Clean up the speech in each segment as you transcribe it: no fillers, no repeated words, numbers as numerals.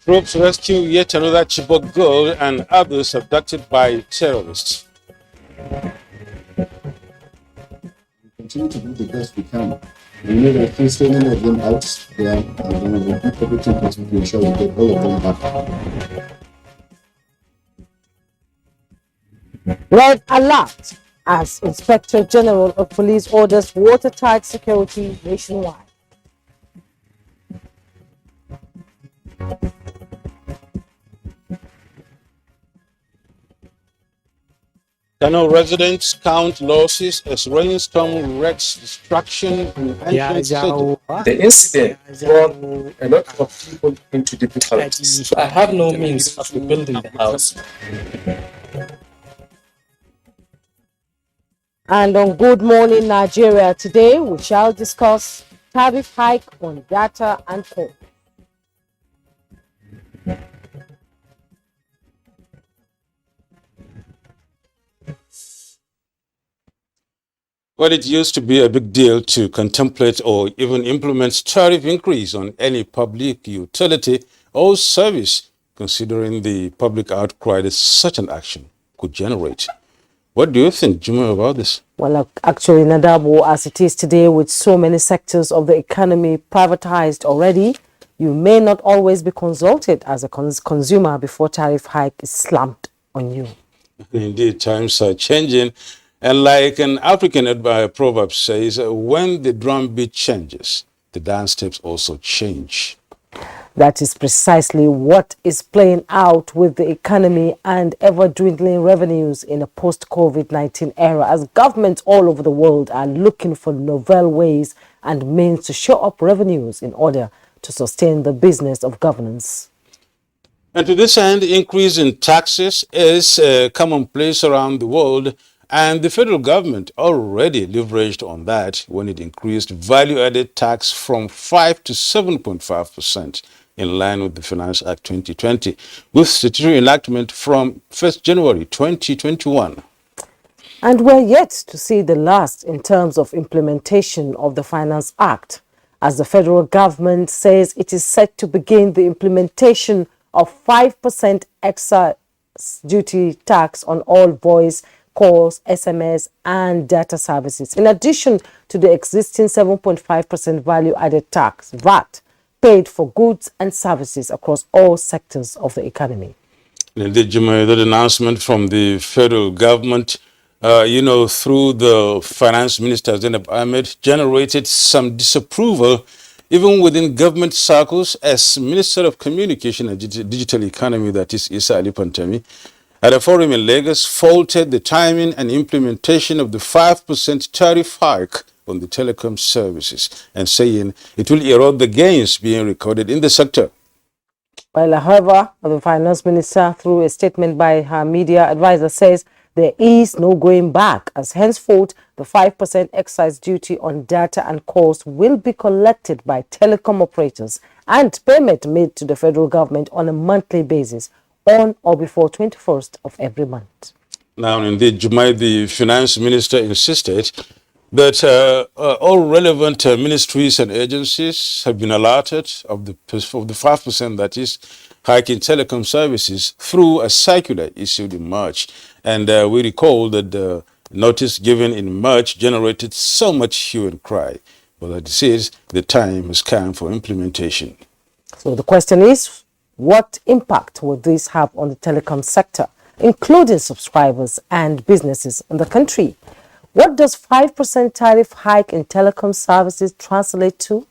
Troops rescue yet another Chibok girl and others abducted by terrorists. Continue to do the best we can. We know that there's so many of them out there, and we will do everything possible to ensure we get all of them back. Red alert as Inspector General of Police orders watertight security nationwide. Kano residents count losses as rainstorm wrecks destruction in ancient city. The incident brought a lot of people into difficulties. I have no means of rebuilding the house. And on Good Morning Nigeria today, we shall discuss tariff hike on data and phone. Well, it used to be a big deal to contemplate or even implement tariff increase on any public utility or service, considering the public outcry that such an action could generate. What do you think, Juma, about this? Well, actually, Nadabo, as it is today, with so many sectors of the economy privatized already, you may not always be consulted as a consumer before tariff hike is slammed on you. Indeed, times are changing. And like an African proverb says, when the drumbeat changes, the dance steps also change. That is precisely what is playing out with the economy and ever-dwindling revenues in a post-COVID-19 era, as governments all over the world are looking for novel ways and means to show up revenues in order to sustain the business of governance. And to this end, increase in taxes is commonplace around the world, and the federal government already leveraged on that when it increased value-added tax from 5 to 7.5%, in line with the Finance Act 2020, with statutory enactment from 1st January 2021. And we're yet to see the last in terms of implementation of the Finance Act, as the federal government says it is set to begin the implementation of 5% excise duty tax on all voice calls, SMS, and data services, in addition to the existing 7.5% value-added tax, VAT, paid for goods and services across all sectors of the economy. Indeed, Juma, that announcement from the federal government, through the Finance Minister, Zainab Ahmed, generated some disapproval even within government circles, as Minister of Communication and Digital Economy, that is Issa Ali Pantami, at a forum in Lagos, faulted the timing and implementation of the 5% tariff hike on the telecom services, and saying it will erode the gains being recorded in the sector. Well, however, the Finance Minister, through a statement by her media advisor, says there is no going back, as henceforth the 5% excise duty on data and calls will be collected by telecom operators and payment made to the federal government on a monthly basis on or before 21st of every month. Now, indeed, Jumai, the Finance Minister, insisted that all relevant ministries and agencies have been alerted of the 5% that is hiking telecom services through a circular issued in March. And we recall that the notice given in March generated so much hue and cry. But as it says, the time has come for implementation. So the question is, what impact will this have on the telecom sector, including subscribers and businesses in the country? What does 5% tariff hike in telecom services translate to?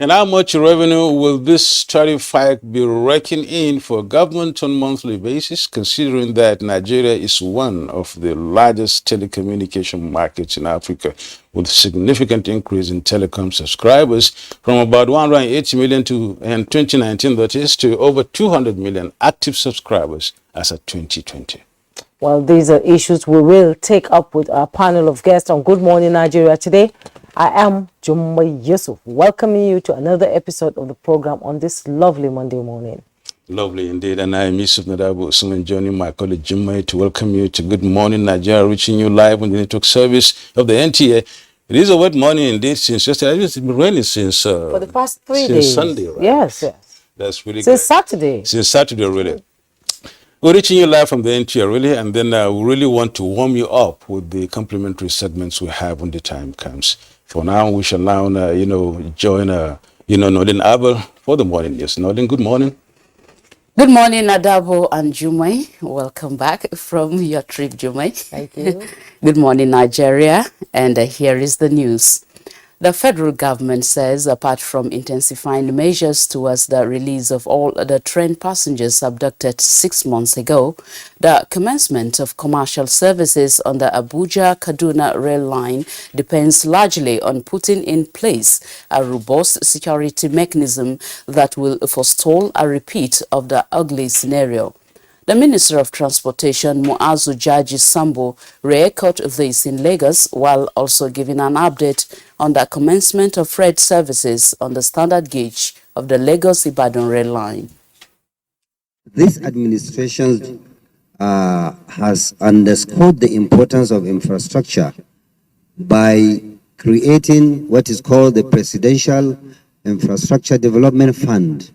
And how much revenue will this tariff hike be raking in for government on a monthly basis, considering that Nigeria is one of the largest telecommunication markets in Africa, with significant increase in telecom subscribers from about 180 million in 2019, that is, to over 200 million active subscribers as of 2020. Well, these are issues we will take up with our panel of guests on Good Morning Nigeria today. I am Jummai Yusuf, welcoming you to another episode of the program on this lovely Monday morning. Lovely indeed. And I am Yusuf Nadabu Usman, joining my colleague Jummai to welcome you to Good Morning Nigeria, reaching you live on the network service of the NTA. It is a wet morning indeed since yesterday. It's been raining since for the past 3 since days. Sunday, right? Yes, yes. That's really Since great. Saturday. Since Saturday, really. We're reaching you live from the NTA, really, and then we really want to warm you up with the complimentary segments we have when the time comes. For now, we shall now, join, Nolin Abel for the morning news. Nolin, good morning. Good morning, Adabo and Jumai. Welcome back from your trip, Jumai. Thank you. Good morning, Nigeria. And here is the news. The federal government says, apart from intensifying measures towards the release of all the train passengers abducted 6 months ago, the commencement of commercial services on the Abuja-Kaduna rail line depends largely on putting in place a robust security mechanism that will forestall a repeat of the ugly scenario. The Minister of Transportation, Muazu Jaji Sambo, re-echoed this in Lagos while also giving an update on the commencement of freight services on the standard gauge of the Lagos-Ibadan rail line. This administration has underscored the importance of infrastructure by creating what is called the Presidential Infrastructure Development Fund.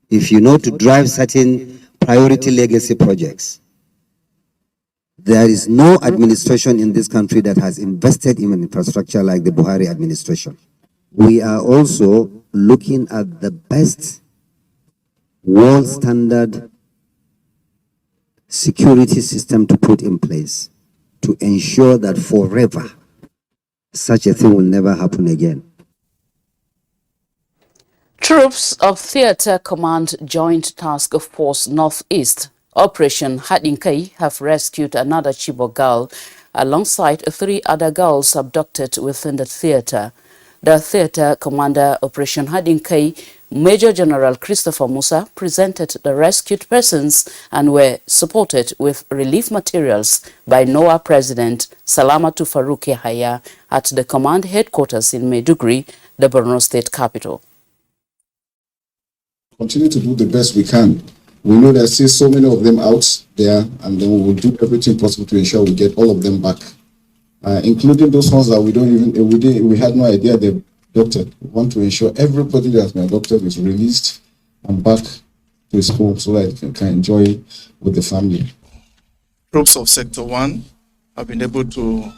If you know, to drive certain priority legacy projects. There is no administration in this country that has invested in infrastructure like the Buhari administration. We are also looking at the best world standard security system to put in place to ensure that forever such a thing will never happen again. Troops of Theatre Command Joint Task Force Northeast, Operation Hadinkai, have rescued another Chibok girl alongside 3 other girls abducted within the theatre. The theatre commander, Operation Hadinkai, Major General Christopher Musa, presented the rescued persons and were supported with relief materials by NOAA President Salamatu Farouk Yahaya at the command headquarters in Maiduguri, the Borno State capital. Continue to do the best we can. We know there's still so many of them out there, and then we will do everything possible to ensure we get all of them back, including those ones that we had no idea they're abducted. We want to ensure everybody that has been abducted is released and back to his home so that he can enjoy with the family. Troops of Sector 1 have been able to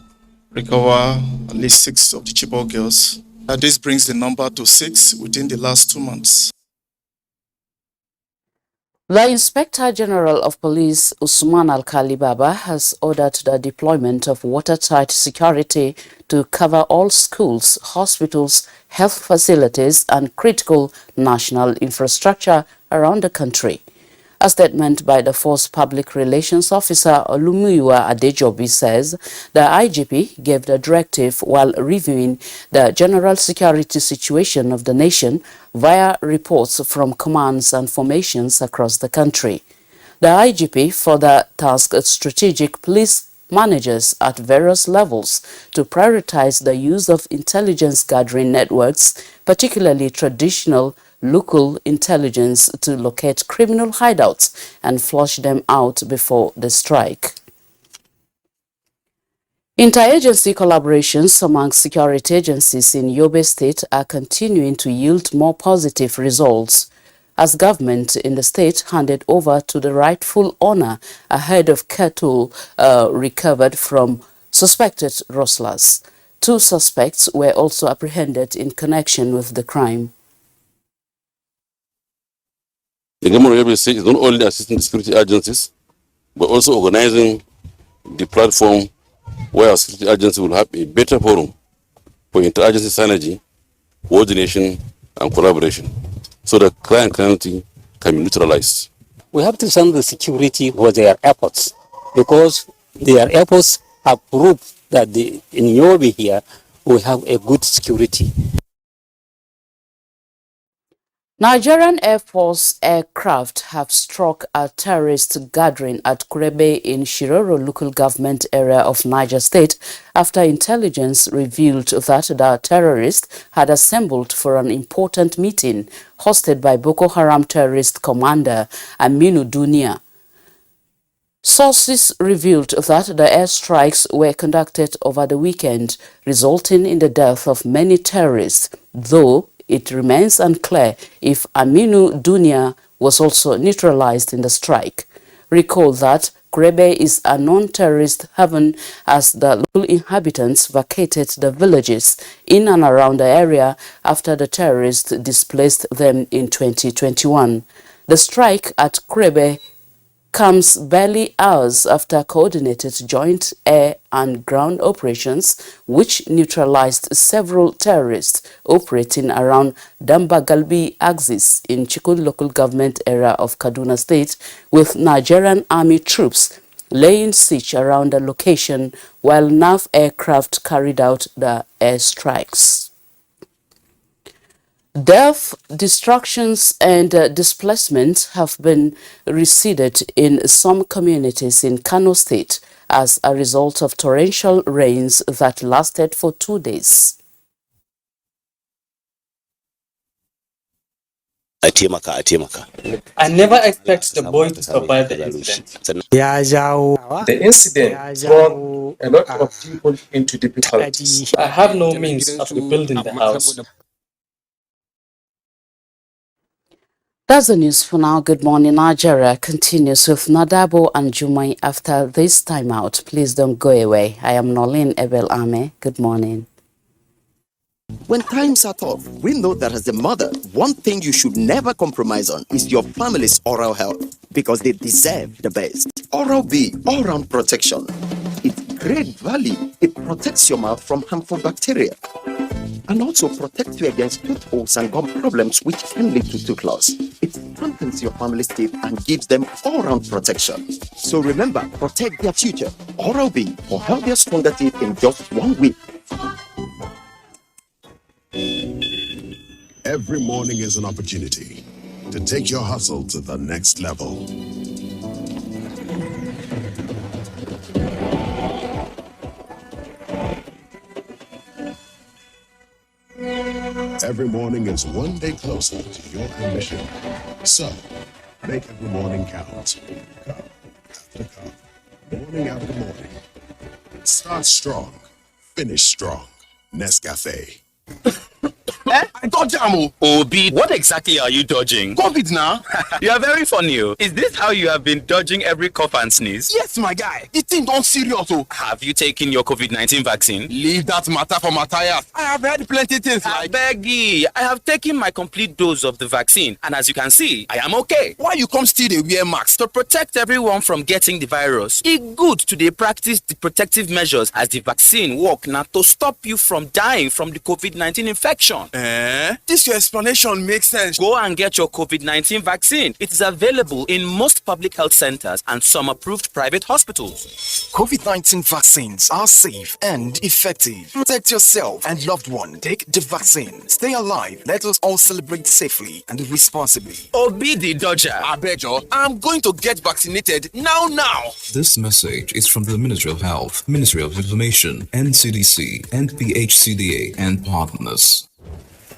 recover at least 6 of the Chibok girls. This brings the number to 6 within the last 2 months. The Inspector General of Police, Usman Alkali Baba, has ordered the deployment of watertight security to cover all schools, hospitals, health facilities, and critical national infrastructure around the country. A statement by the Force Public Relations Officer Olumuyiwa Adejobi says the IGP gave the directive while reviewing the general security situation of the nation via reports from commands and formations across the country. The IGP further tasked strategic police managers at various levels to prioritize the use of intelligence gathering networks, particularly traditional local intelligence, to locate criminal hideouts and flush them out before the strike. Interagency collaborations among security agencies in Yobe State are continuing to yield more positive results as government in the state handed over to the rightful owner a herd of cattle recovered from suspected rustlers. 2 suspects were also apprehended in connection with the crime. The government of Yobe State is not only assisting the security agencies, but also organizing the platform where our security agency will have a better forum for interagency synergy coordination, and collaboration so that crime and criminality can be neutralized. We have to send the security for their efforts because their efforts have proved that in Yobe here, we have a good security. Nigerian Air Force aircraft have struck a terrorist gathering at Kurebe in Shiroro local government area of Niger State after intelligence revealed that the terrorists had assembled for an important meeting hosted by Boko Haram terrorist commander Aminu Dunia. Sources revealed that the airstrikes were conducted over the weekend, resulting in the death of many terrorists, though it remains unclear if Aminu Dunia was also neutralized in the strike. Recall that Kurebe is a non-terrorist haven as the local inhabitants vacated the villages in and around the area after the terrorists displaced them in 2021. The strike at Kurebe comes barely hours after coordinated joint air and ground operations which neutralized several terrorists operating around Dambagalbi axis in Chikun local government area of Kaduna State, with Nigerian army troops laying siege around the location while NAV aircraft carried out the airstrikes. Death, destructions and displacement have been receded in some communities in Kano State as a result of torrential rains that lasted for 2 days. I never expect the boy to survive the incident. The incident thrown a lot of people into difficulties. I have no means of rebuilding the house. That's the news for now. Good morning, Nigeria continues with Nadabo and Jumai after this timeout. Please don't go away. I am Nolin Ebel Ame. Good morning. When times are tough, we know that as a mother, one thing you should never compromise on is your family's oral health because they deserve the best. Oral-B, all-round protection. Its great value, it protects your mouth from harmful bacteria and also protects you against tooth holes and gum problems which can lead to tooth loss. It strengthens your family's teeth and gives them all-round protection. So remember, protect their future. Oral-B for healthier, stronger teeth in just 1 week. Every morning is an opportunity to take your hustle to the next level. Every morning is one day closer to your ambition. So, make every morning count. Cup after cup, morning after morning. Start strong, finish strong. Nescafe. I dodge Amo. Obi, what exactly are you dodging? COVID now. You are very funny. Is this how you have been dodging every cough and sneeze? Yes, my guy. The thing don't serious. Have you taken your COVID-19 vaccine? Leave that matter for Matthias. I have heard plenty things like... Beggy, I have taken my complete dose of the vaccine, and as you can see, I am okay. Why you come still dey wear mask? To protect everyone from getting the virus. It's good to dey practice the protective measures as the vaccine work now to stop you from dying from the COVID-19 infection. This your explanation makes sense. Go and get your COVID-19 vaccine. It is available in most public health centers and some approved private hospitals. COVID-19 vaccines are safe and effective. Protect yourself and loved one. Take the vaccine. Stay alive. Let us all celebrate safely and responsibly. Obi the Dodger. Abejo, I'm going to get vaccinated now. This message is from the Ministry of Health, Ministry of Information, NCDC, NPHCDA, and partners.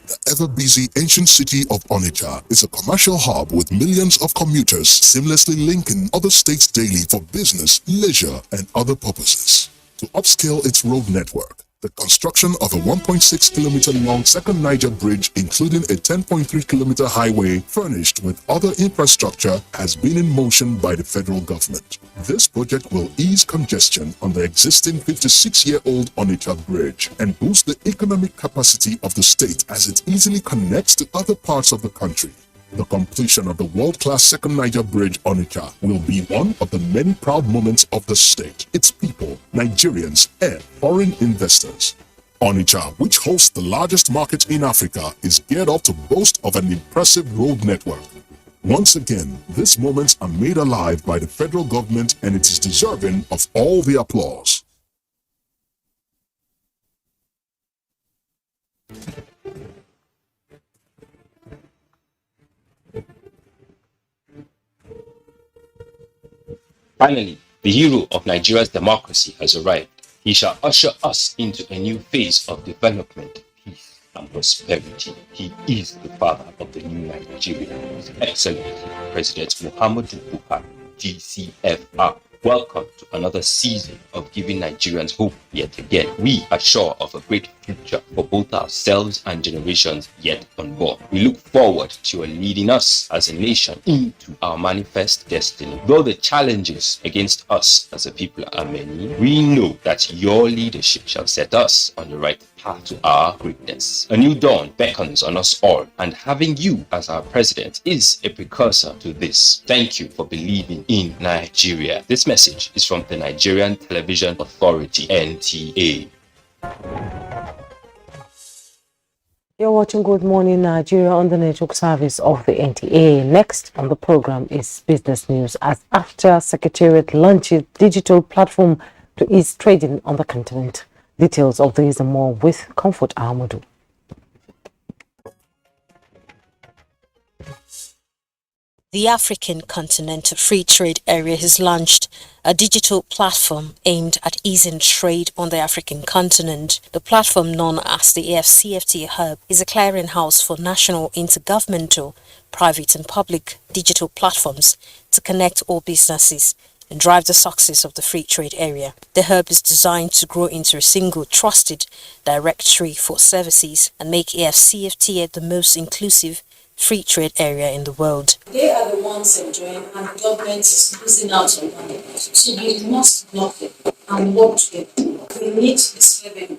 The ever-busy ancient city of Onitsha is a commercial hub with millions of commuters seamlessly linking other states daily for business, leisure, and other purposes. To upscale its road network, the construction of a 1.6-kilometer-long second Niger bridge, including a 10.3-kilometer highway furnished with other infrastructure, has been in motion by the federal government. This project will ease congestion on the existing 56-year-old Onitsha bridge and boost the economic capacity of the state as it easily connects to other parts of the country. The completion of the world-class second Niger Bridge Onitsha will be one of the many proud moments of the state, its people, Nigerians, and foreign investors. Onitsha, which hosts the largest market in Africa, is geared up to boast of an impressive road network. Once again, these moments are made alive by the federal government, and it is deserving of all the applause. Finally, the hero of Nigeria's democracy has arrived. He shall usher us into a new phase of development, peace, and prosperity. He is the father of the new Nigeria, His Excellency President Muhammadu Buhari, GCFR. Welcome to another season of giving Nigerians hope yet again. We are sure of a great future for both ourselves and generations yet unborn. We look forward to your leading us as a nation into our manifest destiny. Though the challenges against us as a people are many, we know that your leadership shall set us on the right path to our greatness. A new dawn beckons on us all, and having you as our president is a precursor to this. Thank you for believing in Nigeria. This message is from the Nigerian Television Authority, NTA. You're watching Good Morning Nigeria on the network service of the NTA. Next on the program is business news, as after Secretariat launches digital platform to ease trading on the continent. Details of these and more with Comfort Ahmadu. The African Continental Free Trade Area has launched a digital platform aimed at easing trade on the African continent. The platform, known as the AfCFTA Hub, is a clearinghouse for national, intergovernmental, private and public digital platforms to connect all businesses and drive the success of the free trade area. The hub is designed to grow into a single trusted directory for services and make AfCFTA the most inclusive free trade area in the world. They are the ones enjoying, and the government is losing out on money. So we must block them and work together. We need this revenue.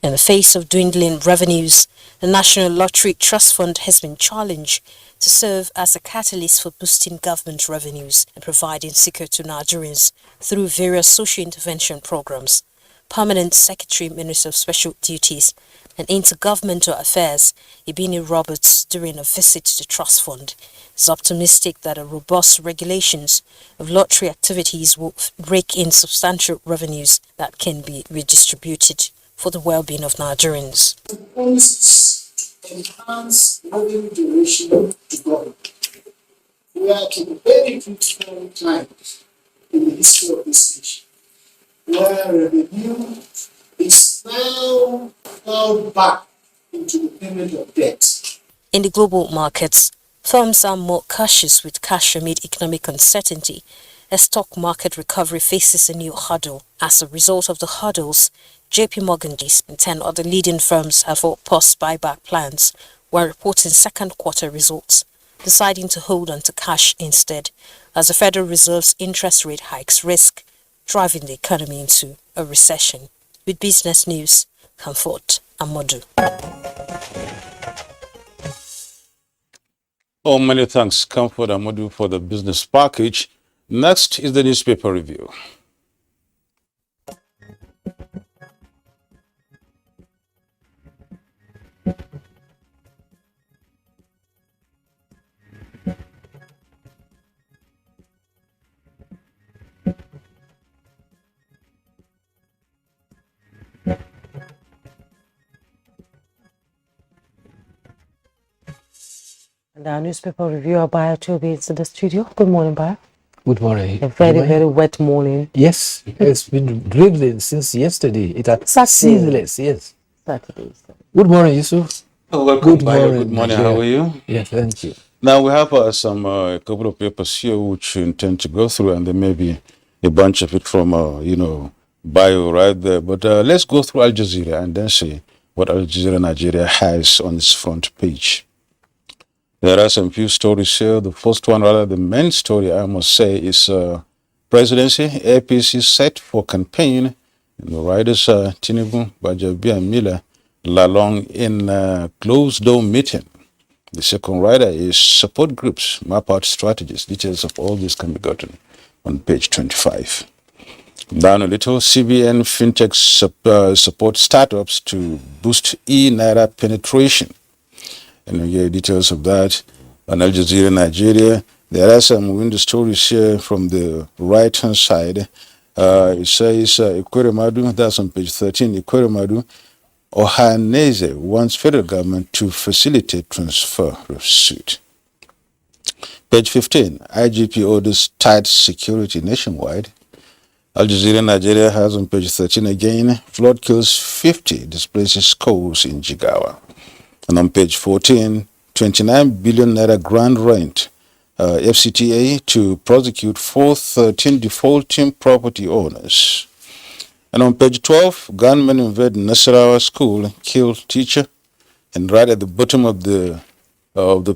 In the face of dwindling revenues, the National Lottery Trust Fund has been challenged to serve as a catalyst for boosting government revenues and providing security to Nigerians through various social intervention programs. Permanent Secretary, Minister of Special Duties and Intergovernmental Affairs, Ibini Roberts, during a visit to the Trust Fund, is optimistic that a robust regulations of lottery activities will rake in substantial revenues that can be redistributed for the well-being of Nigerians. The policies enhance revenue generation to government. We are to the very critical times in the history of this nation, where revenue is now plowed back into the payment of debt. In the global markets, firms are more cautious with cash amid economic uncertainty as stock market recovery faces a new hurdle. As a result of the hurdles, JP Morgan and 10 other leading firms have all paused buyback plans while reporting second quarter results, deciding to hold on to cash instead, as the Federal Reserve's interest rate hikes risk driving the economy into a recession. With business news, Comfort Ahmadu. Oh, many thanks, Comfort Ahmadu, for the business package. Next is the newspaper review. And our newspaper reviewer, Bayo Toby, is in the studio. Good morning, Bayo. Good morning. A very wet morning. Yes, it's been drizzling since yesterday. It had ceaseless, yes. Saturday. Good morning, Yusuf. Oh, welcome, Bayo. Good morning. How are you? Yes, thank you. Now, we have a couple of papers here which we intend to go through, and there may be a bunch of it from, Bayo right there. But let's go through Al Jazeera and then see what Al Jazeera Nigeria has on its front page. There are some few stories here. The first one, rather the main story, I must say, is presidency. APC set for campaign. And the riders, Tinubu, Bajabi, and Miller, Lalong in a closed-door meeting. The second rider is support groups, map out strategies. Details of all this can be gotten on page 25. Down a little, CBN fintech support startups to boost e-naira penetration. And you get details of that on Al Jazeera, Nigeria. There are some window stories here from the right-hand side. It says, Ikweremadu, that's on page 13, Ikweremadu, Ohaneze wants federal government to facilitate transfer of suit. Page 15, IGP orders tight security nationwide. Al Jazeera, Nigeria has on page 13 again, flood kills 50, displaces schools in Jigawa. And on page 14, 29 billion naira grand rent, FCTA to prosecute 413 defaulting property owners. And on page 12, gunmen invade Nasarawa school, kill teacher. And right at the bottom of the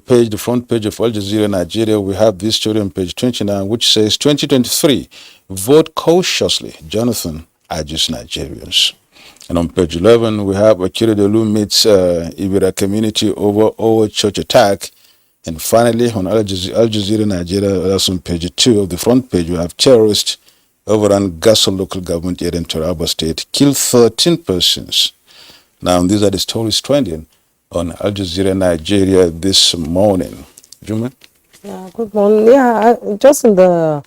page, the front page of Al Jazeera Nigeria, we have this story on page 29, which says 2023, vote cautiously, Jonathan urges Nigerians. And on page 11, we have Akiridolu meets Ibira community over Owo church attack. And finally, on Al Jazeera Nigeria, that's on page 2 of the front page, we have terrorists overrun Gasso local government area in Taraba State, killed 13 persons. Now, these are the stories trending on Al Jazeera Nigeria this morning. Juma? Yeah, good morning. Yeah, just in the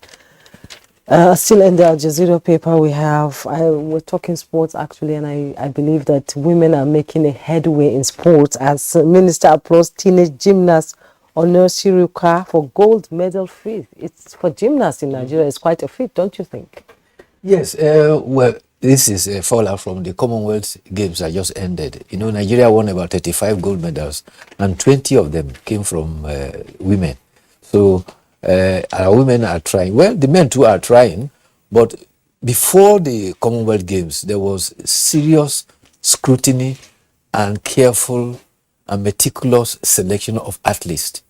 still in the Al Jazeera paper, we're talking sports actually, and I believe that women are making a headway in sports as Minister applauds teenage gymnast Honor Siruka for gold medal feat. It's for gymnasts in Nigeria, it's quite a feat, don't you think? Yes, well, this is a fallout from the Commonwealth Games that just ended. You know, Nigeria won about 35 gold medals, and 20 of them came from women. So our women are trying. Well, the men too are trying, but before the Commonwealth Games, there was serious scrutiny and careful and meticulous selection of athletes.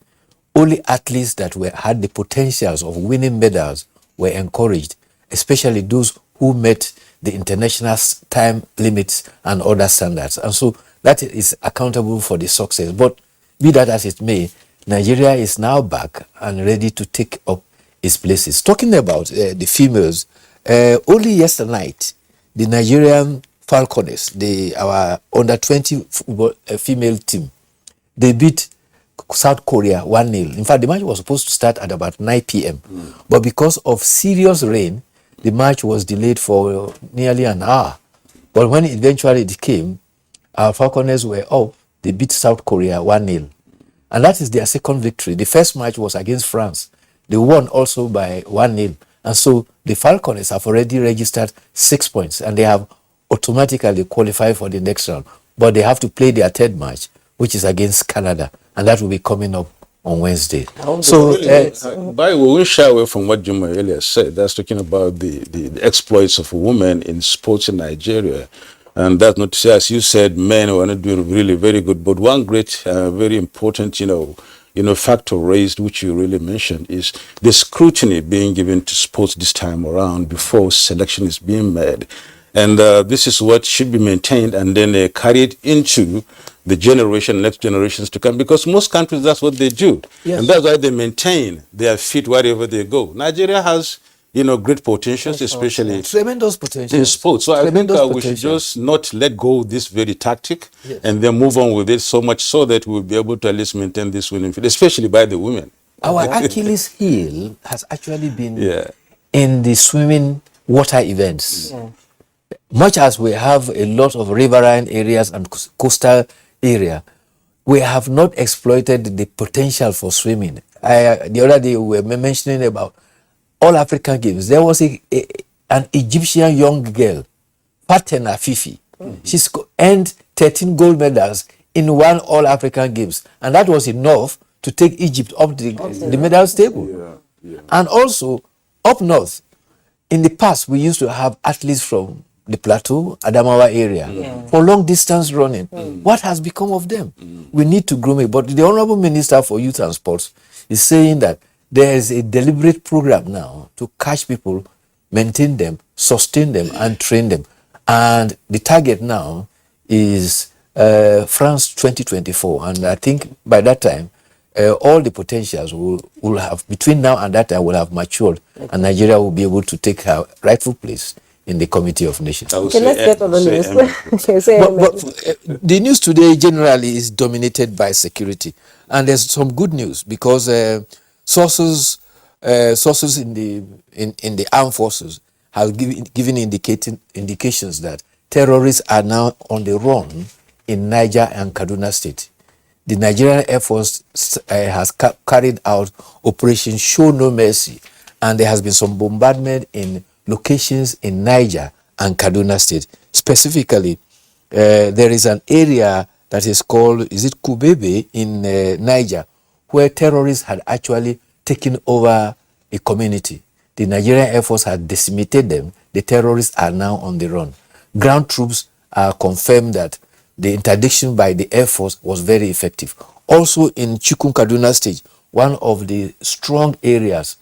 Only athletes that had the potentials of winning medals were encouraged, especially those who met the international time limits and other standards. And so that is accountable for the success. But be that as it may, Nigeria is now back and ready to take up its places. Talking about the females, only yesterday night, the Nigerian Falconers, our under-20 female team, they beat South Korea 1-0. In fact, the match was supposed to start at about 9 p.m. But because of serious rain, the match was delayed for nearly an hour. But when eventually it came, our Falconers were up. They beat South Korea 1-0. And that is their second victory. The first match was against France. They won also by 1-0. And so the Falconers have already registered 6 points, and they have automatically qualified for the next round. But they have to play their third match, which is against Canada, and that will be coming up on Wednesday. So, by the way, we won't shy away from what Juma earlier said. That's talking about the exploits of women in sports in Nigeria. And that's not to say, as you said, men are not doing really very good. But one great, very important, factor raised, which you really mentioned, is the scrutiny being given to sports this time around before selection is being made. And this is what should be maintained and then carried into the next generations to come, because most countries, that's what they do. Yes. And that's why they maintain their feet wherever they go. Nigeria has, great potentials, especially tremendous potential in sports. So I think we should just not let go of this very tactic, yes, and then move on with it, so much so that we'll be able to at least maintain this winning field, especially by the women. Our Achilles heel has actually been in the swimming water events. Yeah. Much as we have a lot of riverine areas and coastal area, we have not exploited the potential for swimming. The other day we were mentioning about all African Games. There was an Egyptian young girl, Fatena Fifi. She's earned 13 gold medals in one All African Games, and that was enough to take Egypt up the medals table. And also up north, in the past we used to have athletes from the Plateau, Adamawa area, for long distance running. What has become of them? We need to groom it. But the Honorable Minister for Youth and Sports is saying that there is a deliberate program now to catch people, maintain them, sustain them, and train them. And the target now is France 2024. And I think by that time, all the potentials will have, between now and that time, will have matured, and Nigeria will be able to take her rightful place in the Committee of Nations. Okay, let's get on the news. But the news today generally is dominated by security, and there's some good news because sources in the armed forces have given indications that terrorists are now on the run in Niger and Kaduna State. The Nigerian Air Force has carried out Operation Show No Mercy, and there has been some bombardment in locations in Niger and Kaduna State. Specifically, there is an area that is called, is it Kubebe in Niger, where terrorists had actually taken over a community. The Nigerian Air Force had decimated them. The terrorists are now on the run. Ground troops are confirmed that the interdiction by the Air Force was very effective. Also in Chukun Kaduna State, one of the strong areas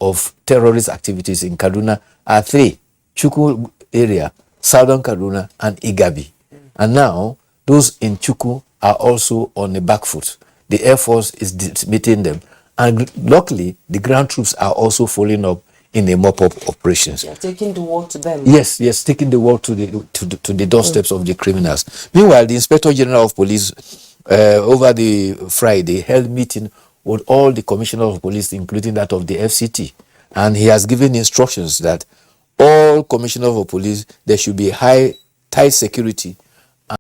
of terrorist activities in Kaduna are three: Chukun area, Southern Kaduna, and Igabi. And now those in Chukun are also on the back foot. The Air Force is dismissing them. And luckily, the ground troops are also following up in the mop-up operations. You're taking the war to them. Yes, taking the war to the doorsteps of the criminals. Meanwhile, the Inspector General of Police over the Friday held meeting with all the commissioners of police, including that of the FCT, and he has given instructions that all commissioners of police, there should be tight security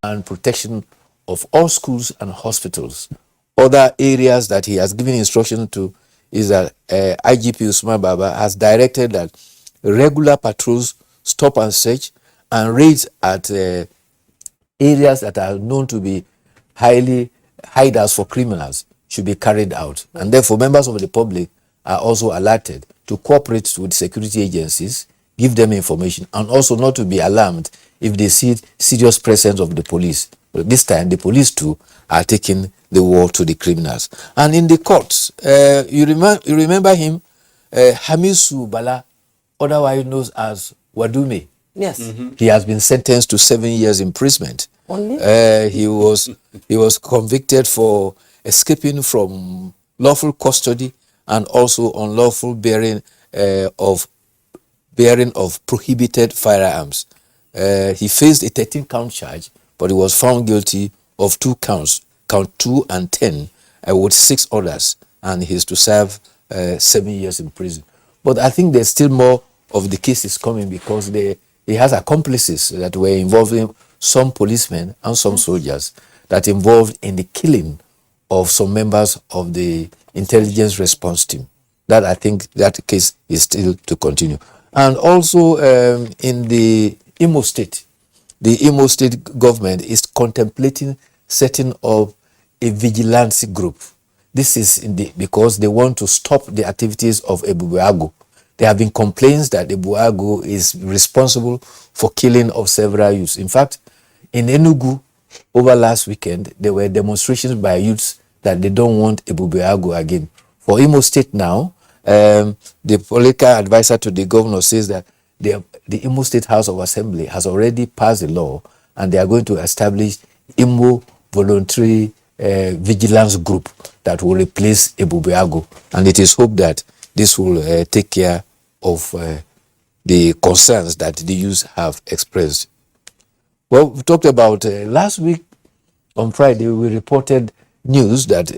and protection of all schools and hospitals. Other areas that he has given instruction to is that IGP Usman Baba has directed that regular patrols stop and search and raids at areas that are known to be highly hideouts for criminals should be carried out. And therefore, members of the public are also alerted to cooperate with security agencies, give them information, and also not to be alarmed if they see serious presence of the police. But this time, the police too are taking the war to the criminals. And in the courts, you remember him, Hamisu Bala, otherwise known as Wadume. Yes. He has been sentenced to 7 years imprisonment. Only? He was convicted for escaping from lawful custody and also unlawful bearing of prohibited firearms. He faced a 13-count charge, but he was found guilty of 2 counts, count 2 and 10, with 6 others, and he is to serve 7 years in prison. But I think there's still more of the cases coming because he has accomplices that were involving some policemen and some soldiers that involved in the killing of some members of the intelligence response team. That I think that case is still to continue. And also in the Imo State, the Imo State government is contemplating setting up a vigilance group. This is because they want to stop the activities of Ebubeago. There have been complaints that Ebubeago is responsible for killing of several youths. In fact, in Enugu, over last weekend, there were demonstrations by youths that they don't want Ebubeago again. For Imo State now, the political advisor to the governor says that the Imo State House of Assembly has already passed a law and they are going to establish Imo Voluntary Vigilance Group that will replace Ebubeago. And it is hoped that this will take care of the concerns that the youth have expressed. Well, we talked about last week on Friday, we reported news that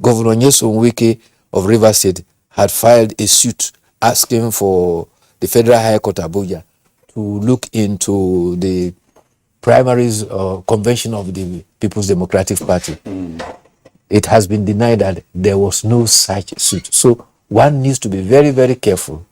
Governor Nyesom Wike of Rivers State had filed a suit asking for the Federal High Court Abuja to look into the primaries or convention of the People's Democratic Party. It has been denied that there was no such suit. So one needs to be very, very careful.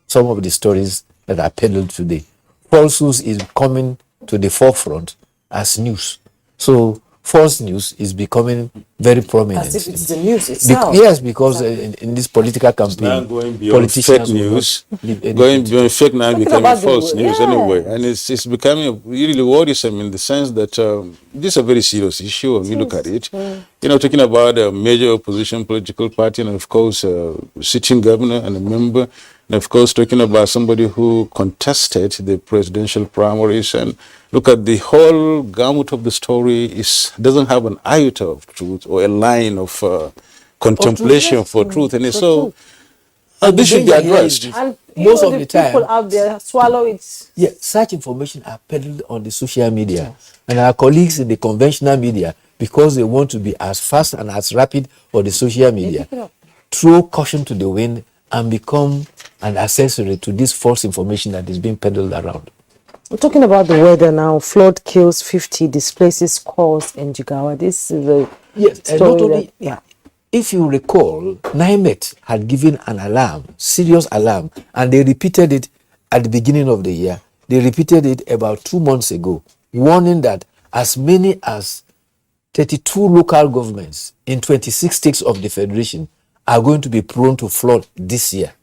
Some of the stories that are peddled today. Falsehoods is coming to the forefront as news. So false news is becoming very prominent. As if it's the news itself. Yes, because in this political campaign, going beyond fake news, going beyond fake news, becoming false news anyway. And it's becoming really worrisome in the sense that this is a very serious issue when you look at it. You know, talking about a major opposition political party and, of course, sitting governor and a member, and, of course, talking about somebody who contested the presidential primaries. And look at the whole gamut of the story doesn't have an iota of truth or a line of contemplation for truth. And so And this should be addressed. And most of the time, people out there swallow it. Yeah, such information are peddled on the social media, and our colleagues in the conventional media, because they want to be as fast and as rapid on the social media, throw caution to the wind and become an accessory to this false information that is being peddled around. We're talking about the weather now. Flood kills 50, displaces scores in Jigawa. This is a story not only, if you recall, NIMET had given an alarm, serious alarm, and they repeated it at the beginning of the year. They repeated it about 2 months ago, warning that as many as 32 local governments in 26 states of the Federation are going to be prone to flood this year.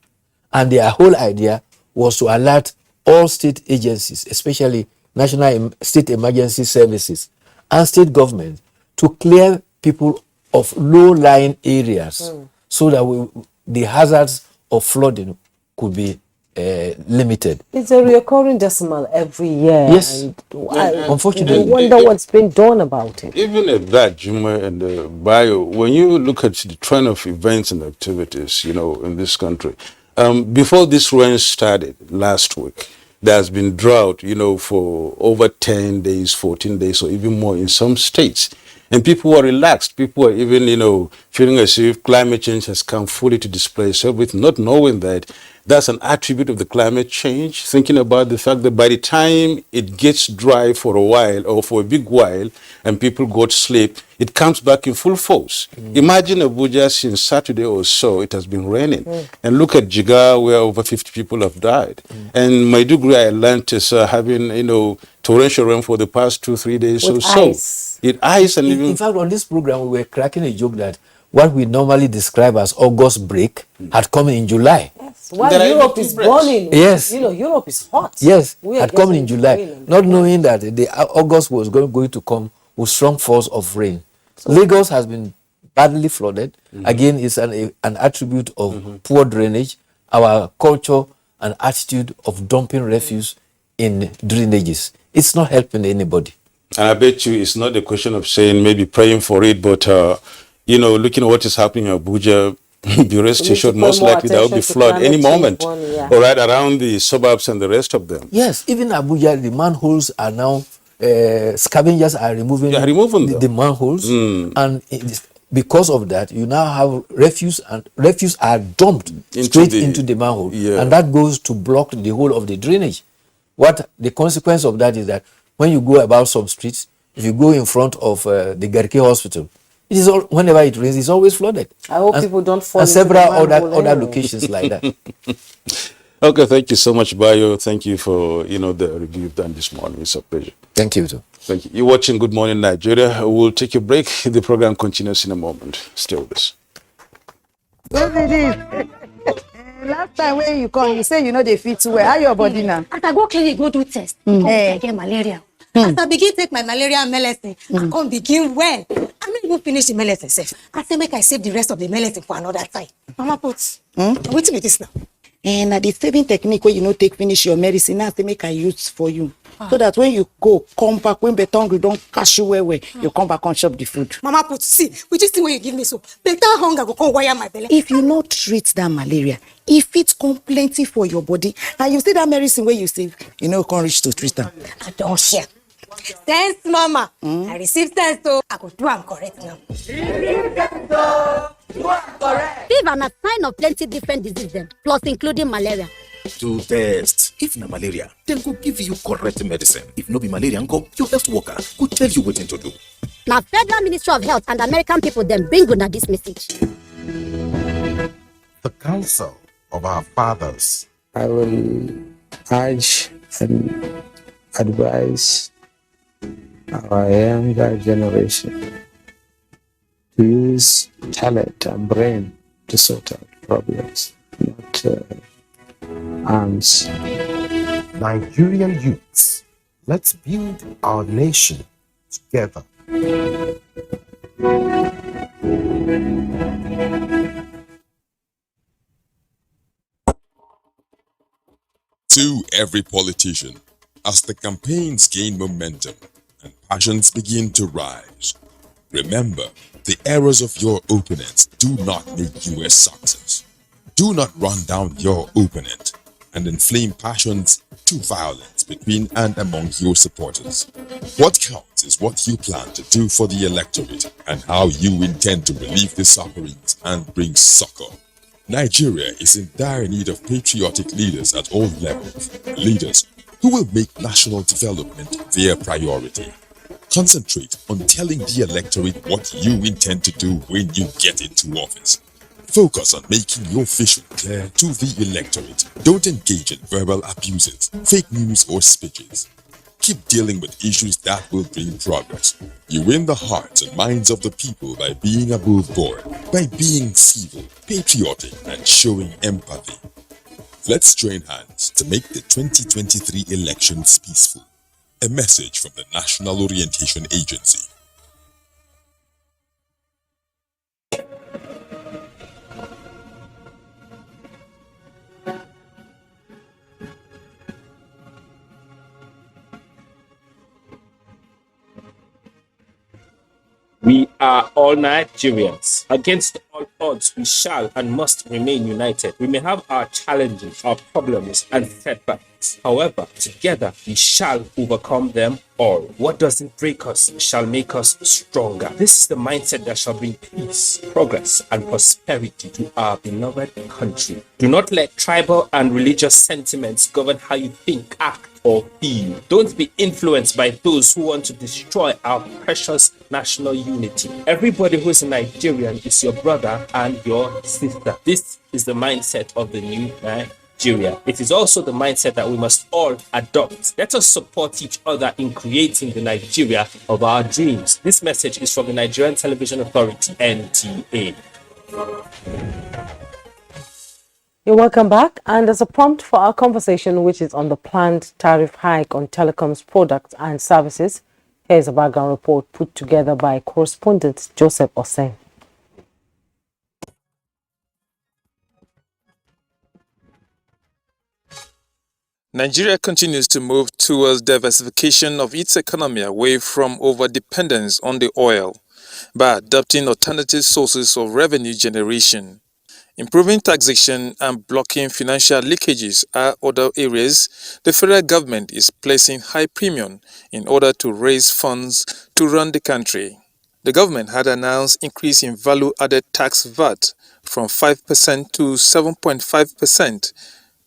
And their whole idea was to alert all state agencies, especially National State Emergency Services and state governments, to clear people of low-lying areas so that the hazards of flooding could be limited. It's a recurring decimal every year. Yes, and unfortunately. I wonder what's been done about it. Even at that, Juma and Bio, when you look at the trend of events and activities, in this country, before this rain started last week, there has been drought, for over 10 days, 14 days, or even more in some states. And people were relaxed. People were even, feeling as if climate change has come fully to displace everything, not knowing that that's an attribute of the climate change, thinking about the fact that by the time it gets dry for a while or for a big while and people go to sleep, it comes back in full force. Imagine Abuja since Saturday or so, it has been raining. And look at Jigawa, where over 50 people have died. And Maiduguri, I learned, is having, torrential rain for the past 2-3 days or so. Ice and even... In fact, on this program, we were cracking a joke that what we normally describe as August break had come in July. Yes. While Europe is burning, yes, Europe is hot. Yes, had come in July, not knowing that the August was going to come with strong force of rain. So, Lagos has been badly flooded. Again, it's an attribute of poor drainage, our culture and attitude of dumping refuse in drainages. It's not helping anybody. And I bet you it's not a question of saying maybe praying for it, but looking at what is happening in Abuja, be rest assured most likely there will be flood any moment, or right around the suburbs and the rest of them. Yes, even Abuja, the manholes are now, scavengers are removing the manholes, and because of that, you now have refuse, and refuse are dumped straight into the manhole, and that goes to block the whole of the drainage. What the consequence of that is that when you go about some streets, if you go in front of the Garki Hospital, it is whenever it rains, it's always flooded. I hope people don't fall and several other locations like that. Okay, thank you so much, Bayo. Thank you for the review you've done this morning. It's a pleasure. Thank you too. Thank you. You're watching Good Morning Nigeria. We'll take a break. The program continues in a moment. Stay with us. Last time when you come, you say they fit too well. How your body now? As I go clinic, go do test. I get malaria. As I begin take my malaria medicine, I come begin well. I not even finish the medicine safe. I say make I save the rest of the medicine for another time. Mama put. Wait with this now. And the saving technique where take finish your medicine, now they make I use for you. So that when you come back, when better hungry don't catch you where you come back and shop the food. Mama put, see, which is the way you give me so. Better hunger go come wire my belly. If you not treat that malaria, if it's plenty for your body, and you see that medicine where you save, can't reach to treat them. I don't share. Thanks, Mama. I received thanks, so I could do am correct now. Fever na sign of plenty different diseases, plus including malaria. To test. If na malaria, then go give you correct medicine. If no be malaria, your health worker could tell you what to do. Now, Federal Ministry of Health and American people then bring una this message. The counsel of our fathers. I will urge and advise our younger generation to use talent and brain to sort out problems, not arms. Nigerian youths, let's build our nation together. To every politician, as the campaigns gain momentum and passions begin to rise, remember, the errors of your opponents do not make you a success. Do not run down your opponent and inflame passions to violence between and among your supporters. What counts is what you plan to do for the electorate and how you intend to relieve the sufferings and bring succor. Nigeria is in dire need of patriotic leaders at all levels, leaders who will make national development their priority. Concentrate on telling the electorate what you intend to do when you get into office. Focus on making your vision clear to the electorate. Don't engage in verbal abuses, fake news or speeches. Keep dealing with issues that will bring progress. You win the hearts and minds of the people by being above board, by being civil, patriotic, and showing empathy. Let's join hands to make the 2023 elections peaceful. A message from the National Orientation Agency. We are all Nigerians. Against all odds, we shall and must remain united. We may have our challenges, our problems, and setbacks. However, together we shall overcome them all. What doesn't break us shall make us stronger. This is the mindset that shall bring peace, progress, and prosperity to our beloved country. Do not let tribal and religious sentiments govern how you think, act, or feel. Don't be influenced by those who want to destroy our precious national unity. Everybody who is a Nigerian is your brother and your sister. This is the mindset of the new Nigeria. It is also the mindset that we must all adopt. Let us support each other in creating the Nigeria of our dreams. This message is from the Nigerian Television Authority, NTA. You're welcome back. And as a prompt for our conversation, which is on the planned tariff hike on telecoms products and services, here's a background report put together by correspondent Joseph Osen. Nigeria continues to move towards diversification of its economy away from over-dependence on the oil by adopting alternative sources of revenue generation. Improving taxation and blocking financial leakages are other areas the federal government is placing high premium in order to raise funds to run the country. The government had announced increase in value-added tax VAT from 5% to 7.5%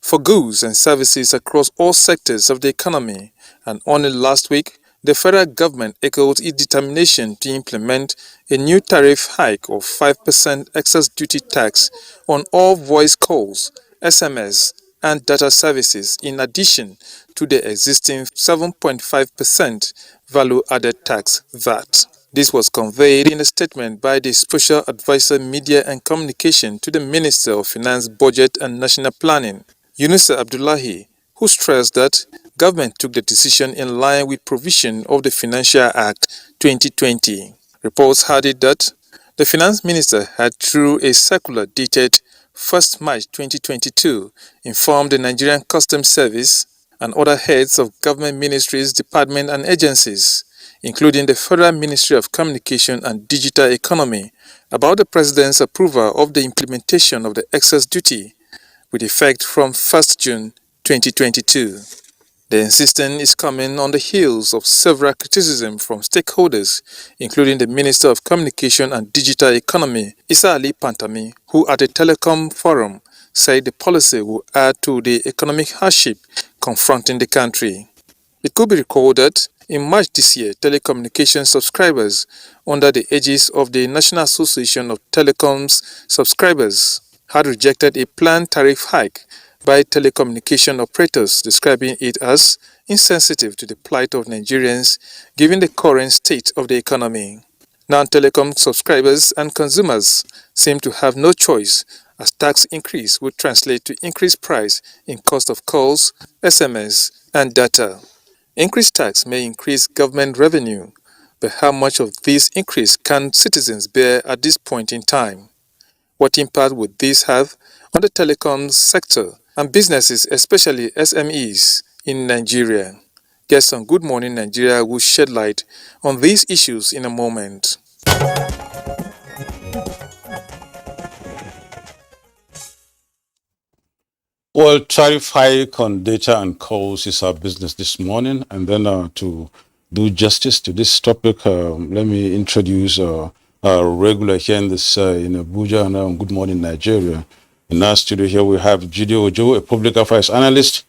for goods and services across all sectors of the economy, and only last week, the federal government echoed its determination to implement a new tariff hike of 5% excess duty tax on all voice calls, SMS, and data services in addition to the existing 7.5% value-added tax VAT. This was conveyed in a statement by the Special Advisor Media and Communication to the Minister of Finance, Budget and National Planning, Yunusa Abdullahi, who stressed that government took the decision in line with provision of the Financial Act 2020. Reports had it that the finance minister had, through a circular dated 1st March 2022, informed the Nigerian Customs Service and other heads of government ministries, departments and agencies, including the Federal Ministry of Communication and Digital Economy, about the President's approval of the implementation of the excess duty with effect from 1st June 2022. The insistence is coming on the heels of several criticisms from stakeholders, including the Minister of Communication and Digital Economy, Issa Ali Pantami, who at a telecom forum said the policy will add to the economic hardship confronting the country. It could be recalled that in March this year, telecommunication subscribers under the aegis of the National Association of Telecoms Subscribers had rejected a planned tariff hike by telecommunication operators, describing it as insensitive to the plight of Nigerians given the current state of the economy. Now telecom subscribers and consumers seem to have no choice, as tax increase would translate to increased price in cost of calls, SMS, and data. Increased tax may increase government revenue, but how much of this increase can citizens bear at this point in time? What impact would this have on the telecoms sector and businesses, especially SMEs, in Nigeria? Guests on Good Morning Nigeria will shed light on these issues in a moment. Well, tariff hike on data and calls is our business this morning. And then to do justice to this topic, let me introduce our regular here in this in Abuja and Good Morning Nigeria. In our studio here, we have Judy Ojo, a public affairs analyst,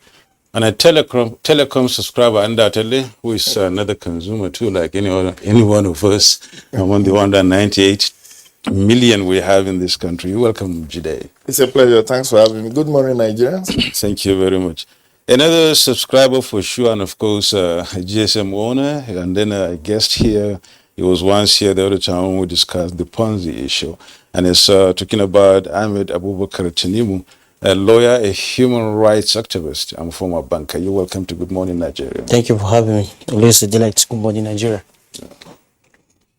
and a telecom subscriber, undoubtedly, who is another consumer too, like any one of us, among the 198 million we have in this country. Welcome, Jide. It's a pleasure. Thanks for having me. Good morning, Nigerians. Thank you very much. Another subscriber for sure, and of course, GSM owner, and then a guest here. He was once here the other time when we discussed the Ponzi issue, and it's talking about Ahmed Abubakar Tanimu, a lawyer, a human rights activist, and former banker. You're welcome to Good Morning Nigeria. Thank you for having me. Always a delight. Good Morning Nigeria.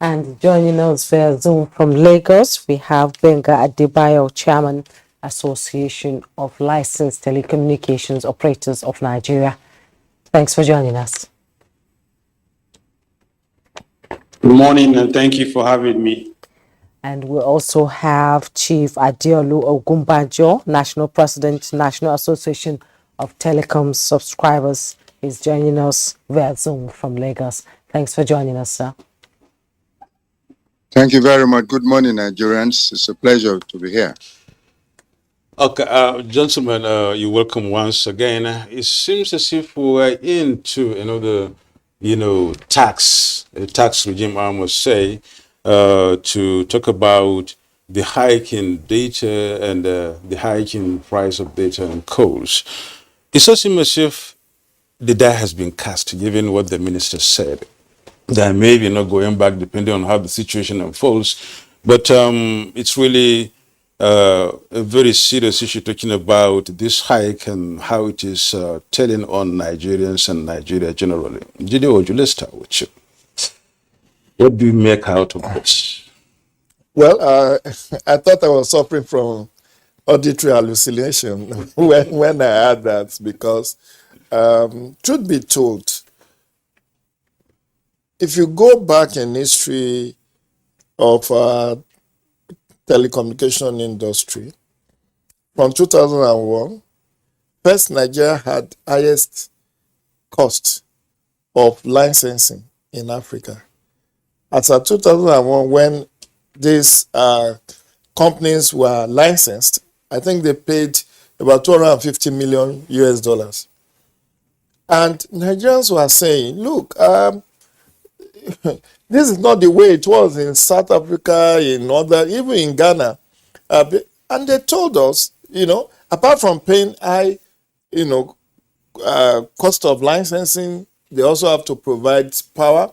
And joining us via Zoom from Lagos, we have Benga Adebayo, Chairman, Association of Licensed Telecommunications Operators of Nigeria. Thanks for joining us. Good morning, and thank you for having me. And we also have Chief Adeolu Ogumbajo, National President, National Association of Telecom Subscribers. He's joining us via Zoom from Lagos. Thanks for joining us, sir. Thank you very much. Good morning, Nigerians. It's a pleasure to be here. Okay, gentlemen, you're welcome once again. It seems as if we're into another, tax regime, I must say, to talk about the hike in data and the hike in price of data and coals. It also seems as if the die has been cast, given what the minister said. That maybe not going back depending on how the situation unfolds, but it's really a very serious issue talking about this hike and how it is telling on Nigerians and Nigeria generally. Jide Ojo, let's start with you. What do you make out of this? Well, I thought I was suffering from auditory hallucination when I heard that, because truth be told, if you go back in history of telecommunication industry, from 2001, first Nigeria had highest cost of licensing in Africa. As of 2001, when these companies were licensed, I think they paid about $250 million US. And Nigerians were saying, look, this is not the way it was in South Africa, even in Ghana. And they told us, apart from paying high, cost of licensing, they also have to provide power,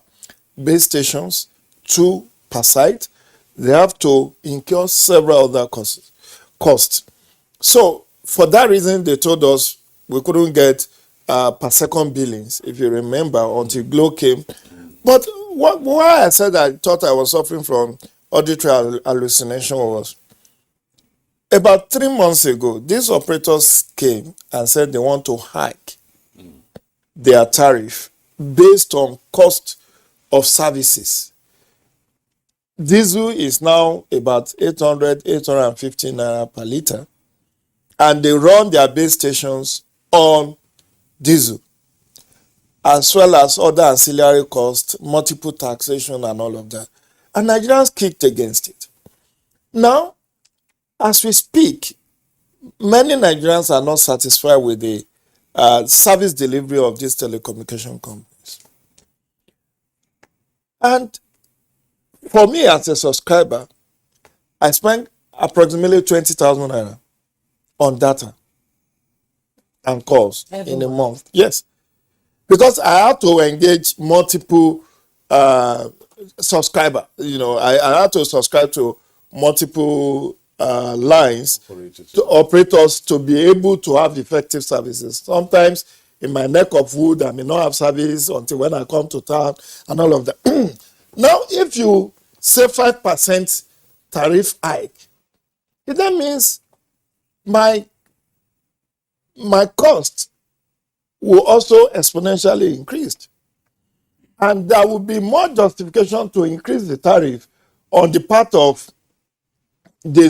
base stations, 2 per site. They have to incur several other costs. So for that reason, they told us we couldn't get per second billings, if you remember, until Glo came. But why I said I thought I was suffering from auditory hallucination was about 3 months ago, these operators came and said they want to hike their tariff based on cost of services. Diesel is now about 850 naira per liter, and they run their base stations on diesel, as well as other ancillary costs, multiple taxation and all of that. And Nigerians kicked against it. Now, as we speak, many Nigerians are not satisfied with the service delivery of these telecommunication companies. And for me as a subscriber, I spend approximately 20,000 naira on data and calls in a month. Yes. Because I have to engage multiple subscriber. I have to subscribe to multiple lines to operators to be able to have effective services. Sometimes in my neck of wood, I may not have service until when I come to town and all of that. Now, if you say 5% tariff hike, that means my cost will also exponentially increase. And there will be more justification to increase the tariff on the part of the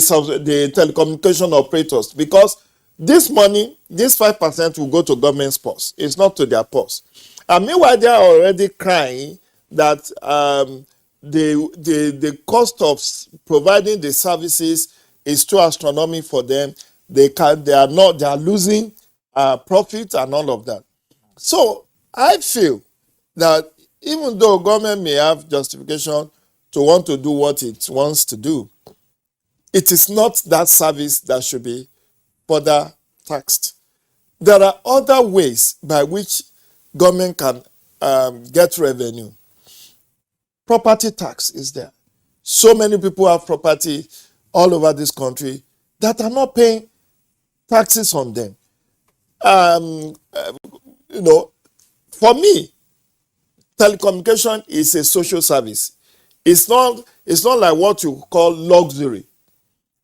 telecommunication operators, because This money, this 5% will go to government's purse. It's not to their purse. And meanwhile, they are already crying that the cost of providing the services is too astronomical for them. They are losing profit and all of that. So I feel that even though government may have justification to want to do what it wants to do, it is not that service that should be further taxed. There are other ways by which government can get revenue. Property tax is there. So many people have property all over this country that are not paying taxes on them. For me, telecommunication is a social service. It's not like what you call luxury,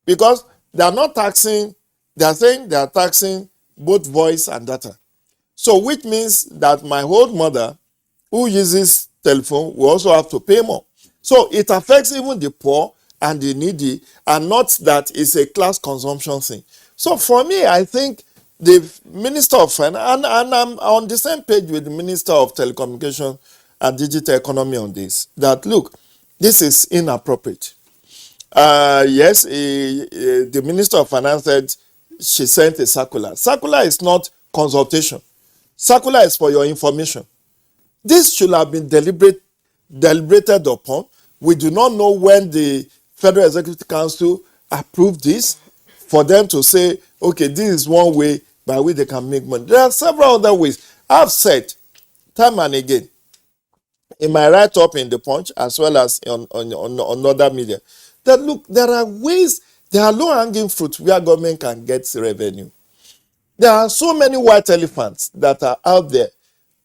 because they are not taxing. They are saying they are taxing both voice and data. So which means that my old mother who uses telephone will also have to pay more. So it affects even the poor and the needy, and not that it's a class consumption thing. So for me, I think the Minister of Finance, and I'm on the same page with the Minister of Telecommunication and Digital Economy on this, that look, this is inappropriate. Yes, the Minister of Finance said she sent a circular. Circular is not consultation. Circular is for your information. This should have been deliberated upon. We do not know when the Federal Executive Council approved this for them to say, okay, this is one way by which they can make money. There are several other ways. I've said time and again in my write-up in The Punch, as well as on other media, that look, there are ways, there are low-hanging fruits where government can get revenue. There are so many white elephants that are out there,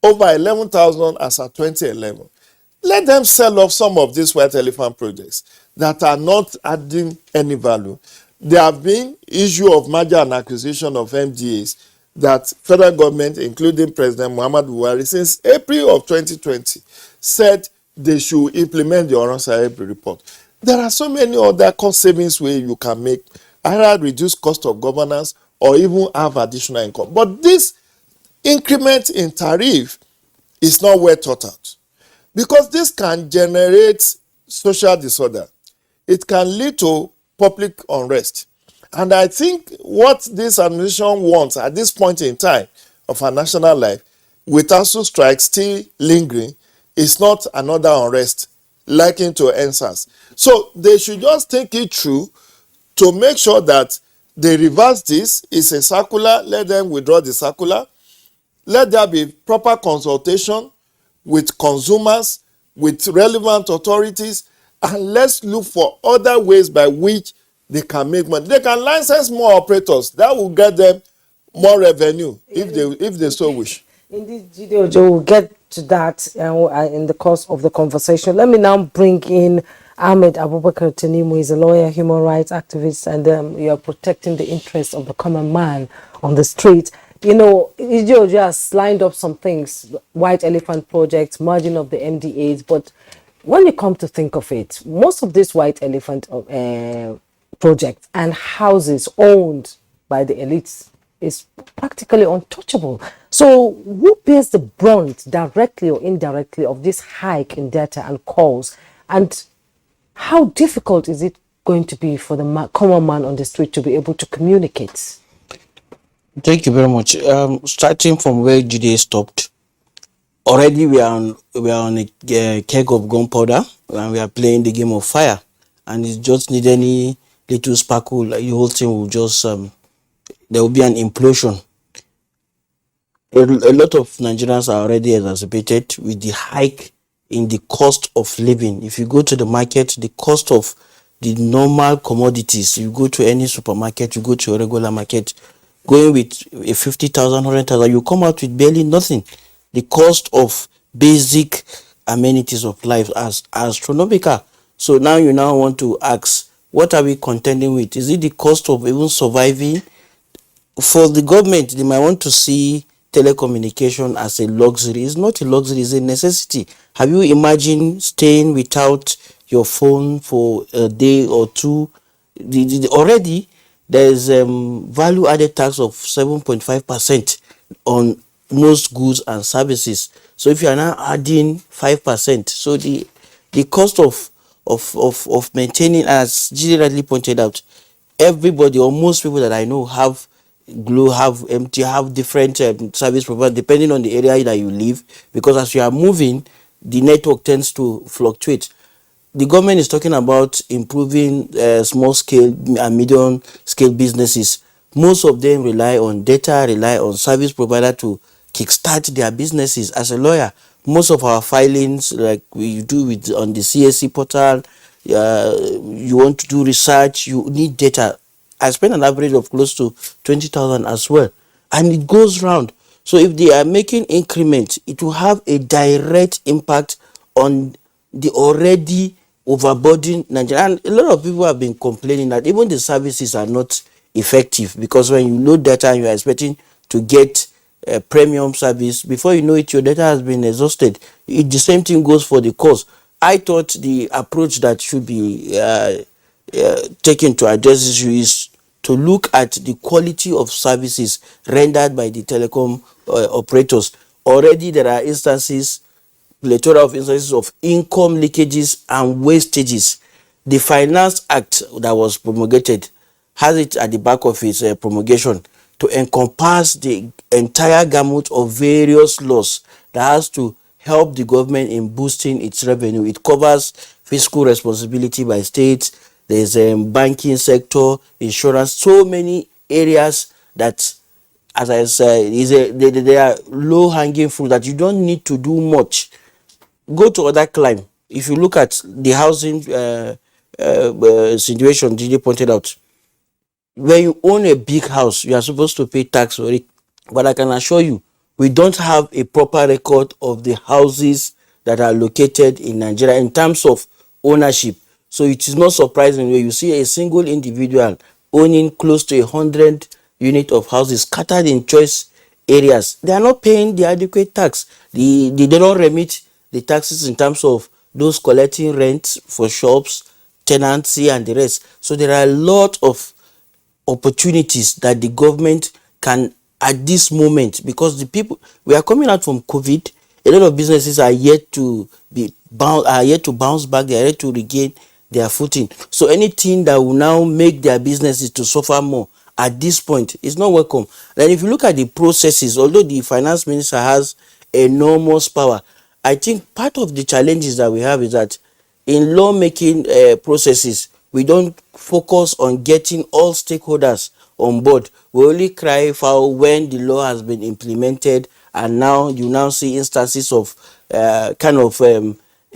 over 11,000 as of 2011. Let them sell off some of these white elephant projects that are not adding any value. There have been issue of merger and acquisition of MDAs that federal government, including President Muhammadu Buhari, since April of 2020, said they should implement the Oronsaeb report. There are so many other cost savings ways you can make, either reduce cost of governance or even have additional income. But this increment in tariff is not well thought out, because this can generate social disorder. It can lead to public unrest. And I think what this administration wants at this point in time of our national life, with ASU strike still lingering, is not another unrest likened to NSAS. So they should just think it through to make sure that they reverse this. It's a circular. Let them withdraw the circular. Let there be proper consultation with consumers, with relevant authorities, and let's look for other ways by which they can make money. They can license more operators. That will get them more revenue if they so wish. Indeed, Jide Ojo, will get to that in the course of the conversation. Let me now bring in Ahmed Abubakar Tanimu. He's a lawyer, human rights activist, and you're protecting the interests of the common man on the street. You know, Jide Ojo has lined up some things, White Elephant Project, merging of the MDAs, but when you come to think of it, most of these White Elephant projects and houses owned by the elites is practically untouchable. So who bears the brunt, directly or indirectly, of this hike in data and calls? And how difficult is it going to be for the common man on the street to be able to communicate? Thank you very much. Starting from where Jide stopped, already we are on a keg of gunpowder, and we are playing the game of fire, and it just need any little sparkle, like the whole thing will just there will be an implosion. A lot of Nigerians are already exacerbated with the hike in the cost of living. If you go to the market, the cost of the normal commodities, you go to any supermarket, you go to a regular market, going with a 50,000, 100,000, you come out with barely nothing. The cost of basic amenities of life are astronomical. So now you want to ask, what are we contending with? Is it the cost of even surviving? For the government, they might want to see telecommunication as a luxury. It's not a luxury, it's a necessity. Have you imagined staying without your phone for a day or two? Already, there's value added tax of 7.5% on most goods and services. So if you are now adding 5%, so the cost of maintaining, as Gigi rightly pointed out, everybody or most people that I know have Glow, have MT, have different service providers depending on the area that you live, because as you are moving, the network tends to fluctuate. The government is talking about improving small scale and medium scale businesses. Most of them rely on data, rely on service provider to kickstart their businesses. As a lawyer, most of our filings, like we do with on the CSC portal, you want to do research, you need data. I spend an average of close to 20,000 as well, and it goes round. So if they are making increments, it will have a direct impact on the already overburdened Nigeria. And a lot of people have been complaining that even the services are not effective, because when you load data and you are expecting to get a premium service, before you know it, your data has been exhausted. The same thing goes for the cost. I thought the approach that should be taken to address this issue is to look at the quality of services rendered by the telecom operators. Already there are instances, plethora of instances of income leakages and wastages. The Finance Act that was promulgated has it at the back of its promulgation to encompass the entire gamut of various laws that has to help the government in boosting its revenue. It covers fiscal responsibility by states, there's banking sector, insurance, so many areas that, as I said, they are low-hanging fruit that you don't need to do much. Go to other clime. If you look at the housing situation Gigi pointed out, when you own a big house, you are supposed to pay tax for it. But I can assure you, we don't have a proper record of the houses that are located in Nigeria in terms of ownership. So it is not surprising when you see a single individual owning close to 100 units of houses scattered in choice areas. They are not paying the adequate tax. They don't remit the taxes in terms of those collecting rent for shops, tenancy, and the rest. So there are a lot of opportunities that the government can at this moment, because the people, we are coming out from COVID, a lot of businesses are yet to bounce back, they are yet to regain their footing. So anything that will now make their businesses to suffer more at this point is not welcome. And if you look at the processes, although the finance minister has enormous power, I think part of the challenges that we have is that in lawmaking processes, we don't focus on getting all stakeholders on board. We only cry foul when the law has been implemented, and now you now see instances of a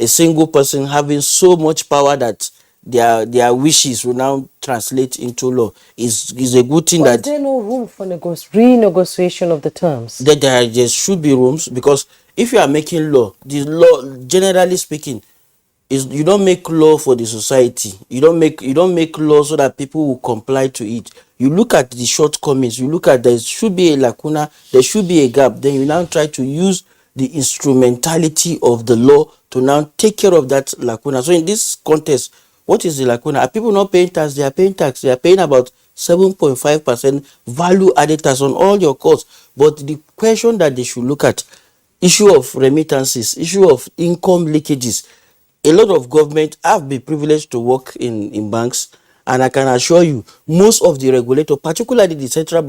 single person having so much power that their wishes will now translate into law. Is a good thing. But is there no room for renegotiation of the terms? There should be rooms, because if you are making law, the law, generally speaking, is you don't make law for the society. You don't make law so that people will comply to it. You look at the shortcomings. You look at there should be a lacuna, there should be a gap. Then you now try to use the instrumentality of the law to now take care of that lacuna. So in this context, what is the lacuna? Are people not paying tax? They are paying tax. They are paying about 7.5% value added tax on all your costs. But the question that they should look at, issue of remittances, issue of income leakages. A lot of government have been privileged to work in banks, and I can assure you, most of the regulator, particularly the central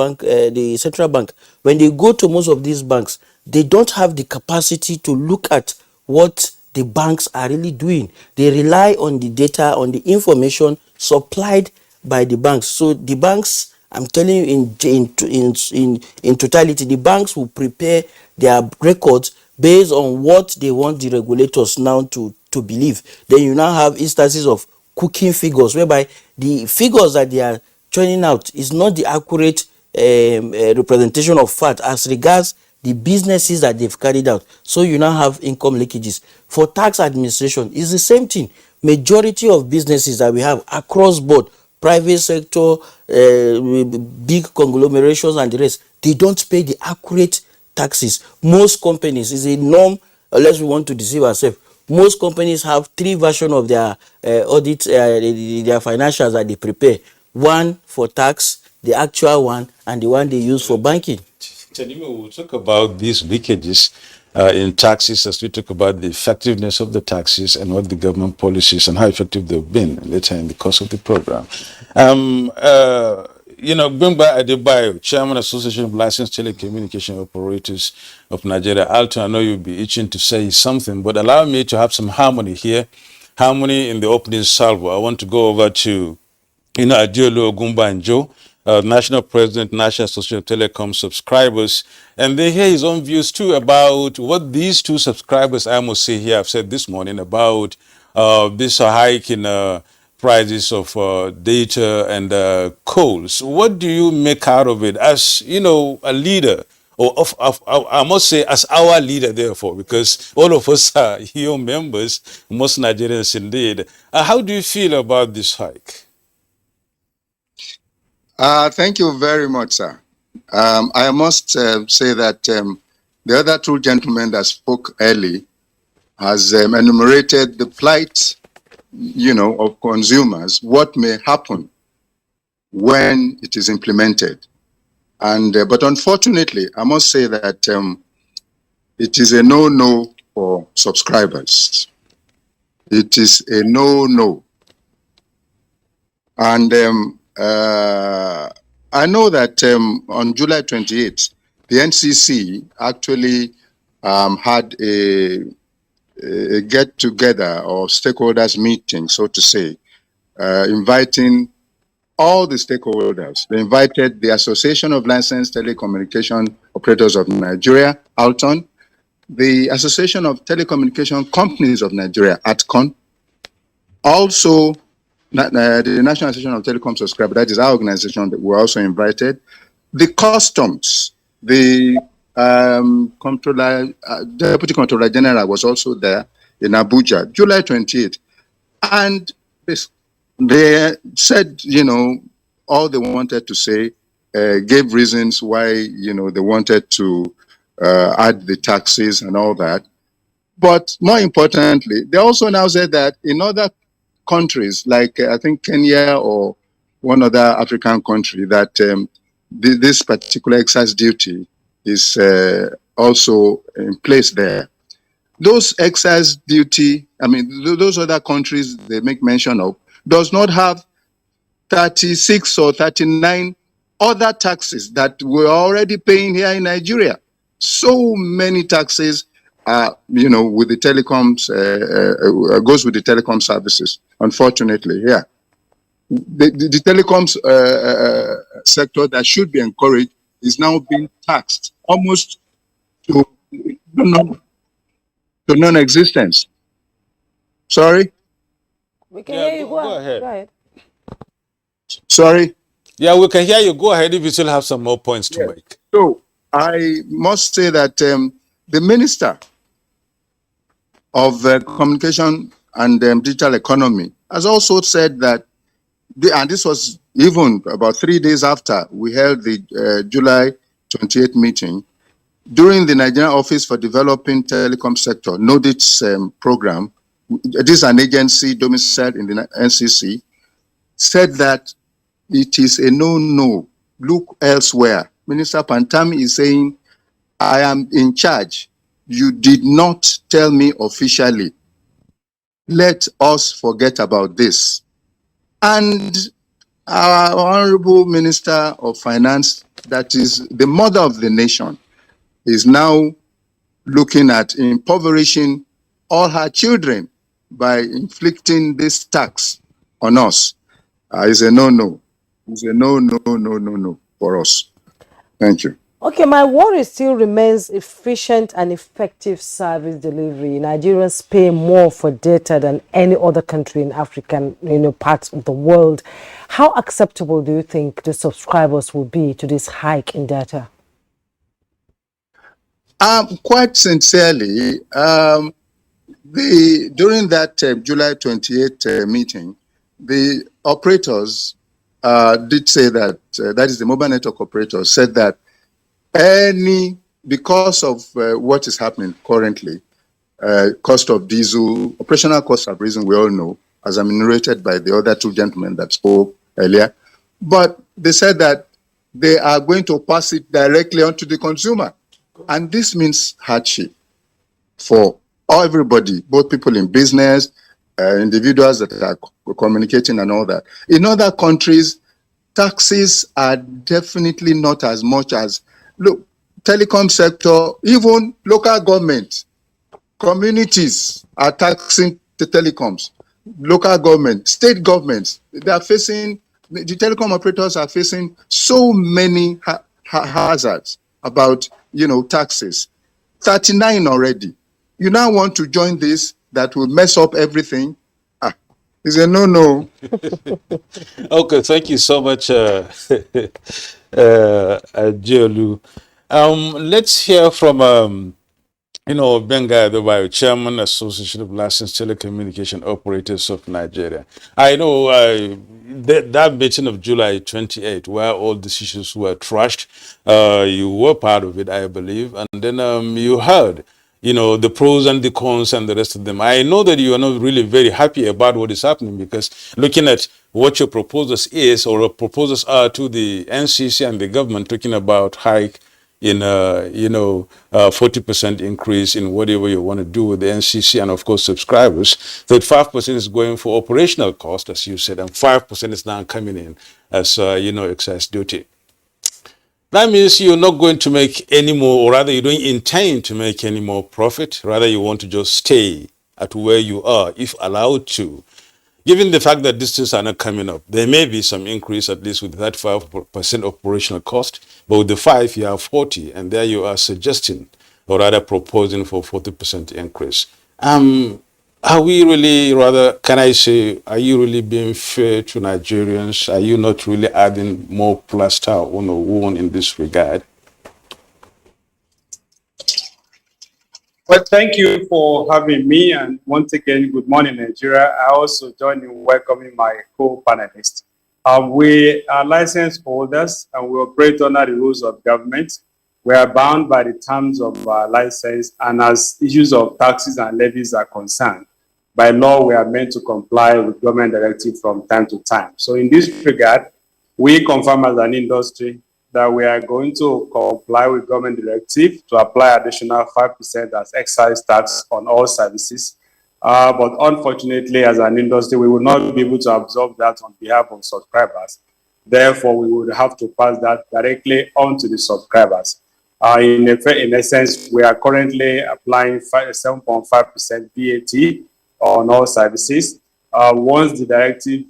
bank, when they go to most of these banks, they don't have the capacity to look at what the banks are really doing. They rely on the data, on the information supplied by the banks. So the banks, I'm telling you, in totality, the banks will prepare their records based on what they want the regulators now to believe. Then you now have instances of cooking figures, whereby the figures that they are churning out is not the accurate representation of fact as regards the businesses that they've carried out. So you now have income leakages. For tax administration, it's the same thing. Majority of businesses that we have across board, private sector, big conglomerations and the rest, they don't pay the accurate taxes. Most companies, is a norm, unless we want to deceive ourselves, most companies have 3 versions of their audit, their financials that they prepare. one for tax, the actual one, and the one they use for banking. Chanime, we'll talk about these leakages in taxes as we talk about the effectiveness of the taxes and what the government policies and how effective they've been later in the course of the program. Bimba Adebayo, Chairman Association of Licensed Telecommunication Operators of Nigeria, Alton, I know you'll be itching to say something, but allow me to have some harmony here. Harmony in the opening salvo. I want to go over to Adiolo Ogumbanjo, National President, National Association of Telecom Subscribers, and they hear his own views too about what these two subscribers, I must say here, I've said this morning about this hike in prices of data and calls. What do you make out of it as, a leader? Or I must say, as our leader, therefore, because all of us are your members, most Nigerians indeed. How do you feel about this hike? Thank you very much, sir. I must say that the other two gentlemen that spoke early has enumerated the plight, of consumers, what may happen when it is implemented. And but unfortunately, I must say that it is a no-no for subscribers. It is a no-no. And I know that on July 28th, the NCC actually had a get-together or stakeholders meeting, so to say, inviting all the stakeholders. They invited the Association of Licensed Telecommunication Operators of Nigeria, ALTON, the Association of Telecommunication Companies of Nigeria, ATCON, also the National Association of Telecom Subscribers, that is our organization that were also invited, the customs, the Deputy Controller General was also there in Abuja, July 28th. And they said, all they wanted to say, gave reasons why, they wanted to add the taxes and all that. But more importantly, they also now said that in other countries, like I think Kenya or one other African country, that this particular excise duty is also in place there. Those excise duty, those other countries they make mention of, does not have 36 or 39 other taxes that we're already paying here in Nigeria. So many taxes with the telecoms, goes with the telecom services, unfortunately, yeah. The telecoms sector that should be encouraged is now being taxed almost to non-existence. Sorry? We can hear you. Go ahead. Sorry? Yeah, we can hear you. Go ahead if you still have some more points to make. So I must say that the Minister of Communication and Digital Economy has also said that, and this was even about 3 days after we held the July 28th meeting, during the Nigerian Office for Developing Telecom Sector, NODIT's program, this is an agency domiciled in the NCC, said that it is a no-no. Look elsewhere. Minister Pantami is saying, I am in charge. You did not tell me officially. Let us forget about this. And our Honorable Minister of Finance, that is the mother of the nation, is now looking at impoverishing all her children by inflicting this tax on us. It's a no-no. It's a no for us. Thank you. Okay, my worry still remains efficient and effective service delivery. Nigerians pay more for data than any other country in African, parts of the world. How acceptable do you think the subscribers will be to this hike in data? Quite sincerely, during that July 28th meeting, the operators did say that, that is the mobile network operators, said that because of what is happening currently, cost of diesel, operational costs have risen, we all know, as enumerated by the other two gentlemen that spoke earlier. but they said that they are going to pass it directly onto the consumer. And this means hardship for everybody, both people in business, individuals that are communicating and all that. In other countries, taxes are definitely not as much as, look, telecom sector, even local government, communities are taxing the telecoms. Local government, state governments, they are facing, the telecom operators are facing so many hazards about, taxes. 39 already. You now want to join this that will mess up everything? It's a no. Okay, thank you so much, Jiolu. Let's hear from Benga Adebayo, Chairman, Association of Licensed Telecommunication Operators of Nigeria. I know that meeting of July 28, where all decisions were trashed, you were part of it, I believe, and then you heard, the pros and the cons and the rest of them. I know that you are not really very happy about what is happening, because looking at what your proposals are to the NCC and the government, talking about hike in 40% increase in whatever you want to do with the NCC and of course subscribers. 35% is going for operational cost, as you said, and 5% is now coming in as excise duty. That means you're not going to make any more, or rather you don't intend to make any more profit. Rather, you want to just stay at where you are if allowed to. Given the fact that these things are not coming up, there may be some increase, at least with that 5% operational cost, but with the 5, you have 40, and there you are suggesting, or rather proposing for 40% increase. Are we really, rather, can I say, are you really being fair to Nigerians? Are you not really adding more plaster on the wound in this regard? Well, thank you for having me, and once again, good morning, Nigeria. I also join in welcoming my co-panelists. We are license holders, and we operate under the rules of government. We are bound by the terms of our license, and as issues of taxes and levies are concerned, by law, we are meant to comply with government directive from time to time. So in this regard, we confirm as an industry that we are going to comply with government directive to apply additional 5% as excise tax on all services. But unfortunately, as an industry, we will not be able to absorb that on behalf of subscribers. Therefore, we would have to pass that directly on to the subscribers. In essence, we are currently applying 7.5% VAT on all services. Once the directive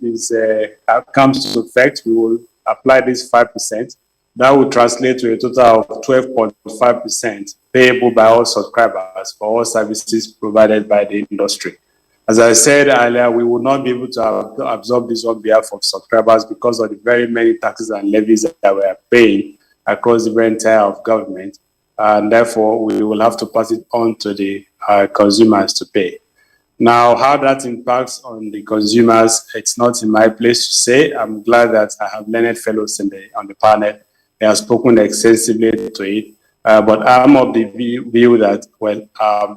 comes to effect, we will apply this 5%. That will translate to a total of 12.5% payable by all subscribers for all services provided by the industry. As I said earlier, we will not be able to absorb this on behalf of subscribers because of the very many taxes and levies that we are paying across the very entire of government. And therefore, we will have to pass it on to the consumers to pay. Now, how that impacts on the consumers, it's not in my place to say. I'm glad that I have learned fellows on the panel. They have spoken extensively to it. But I'm of the view that,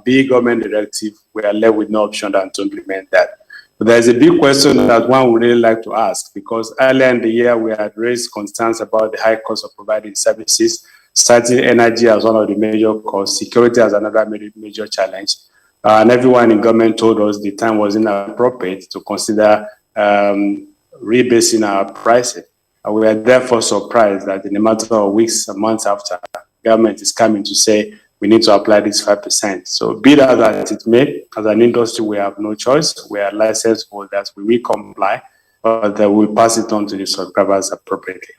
the government directive, we are left with no option than to implement that. But there's a big question that one would really like to ask, because earlier in the year, we had raised concerns about the high cost of providing services, citing energy as one of the major costs, security as another major challenge. And everyone in government told us the time was inappropriate to consider rebasing our pricing. And we are therefore surprised that in a matter of weeks and months after, government is coming to say we need to apply this 5%. So be that as it may, as an industry, we have no choice. We are licensed holders. We will comply, but we will pass it on to the subscribers appropriately.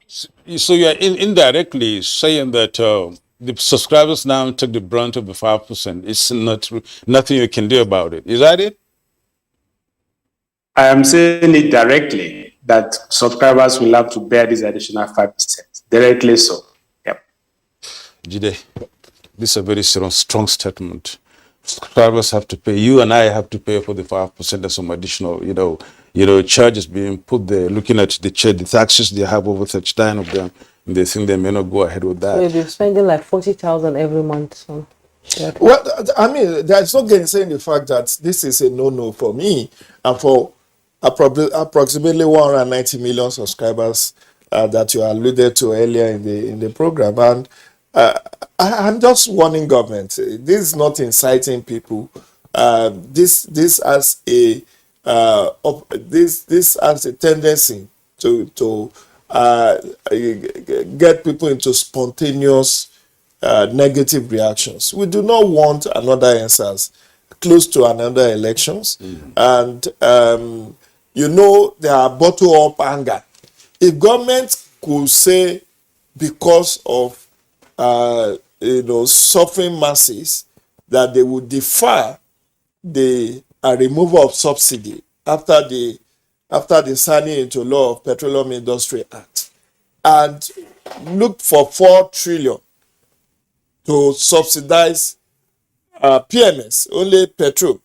So you are indirectly saying that the subscribers now take the brunt of the 5%. It's nothing you can do about it. Is that it? I am saying it directly, that subscribers will have to bear this additional 5%. Directly so. Yep. Jide, this is a very strong statement. Subscribers have to pay. You and I have to pay for the 5%. There's some additional, charges being put there. Looking at the taxes they have over 39 of them, and they think they may not go ahead with that. So they're spending like 40,000 every month. So. Yeah. Well, I mean, there's no gainsaying the fact that this is a no-no for me and for approximately 190 million subscribers that you alluded to earlier in the program. And I'm just warning government. This is not inciting people. This has a this has a tendency to get people into spontaneous negative reactions. We do not want another answers close to another elections. And there are bottle up anger. If government could say, because of suffering masses, that they would defer the removal of subsidy after the signing into law of Petroleum Industry Act, and look for 4 trillion to subsidize PMS, only petrol,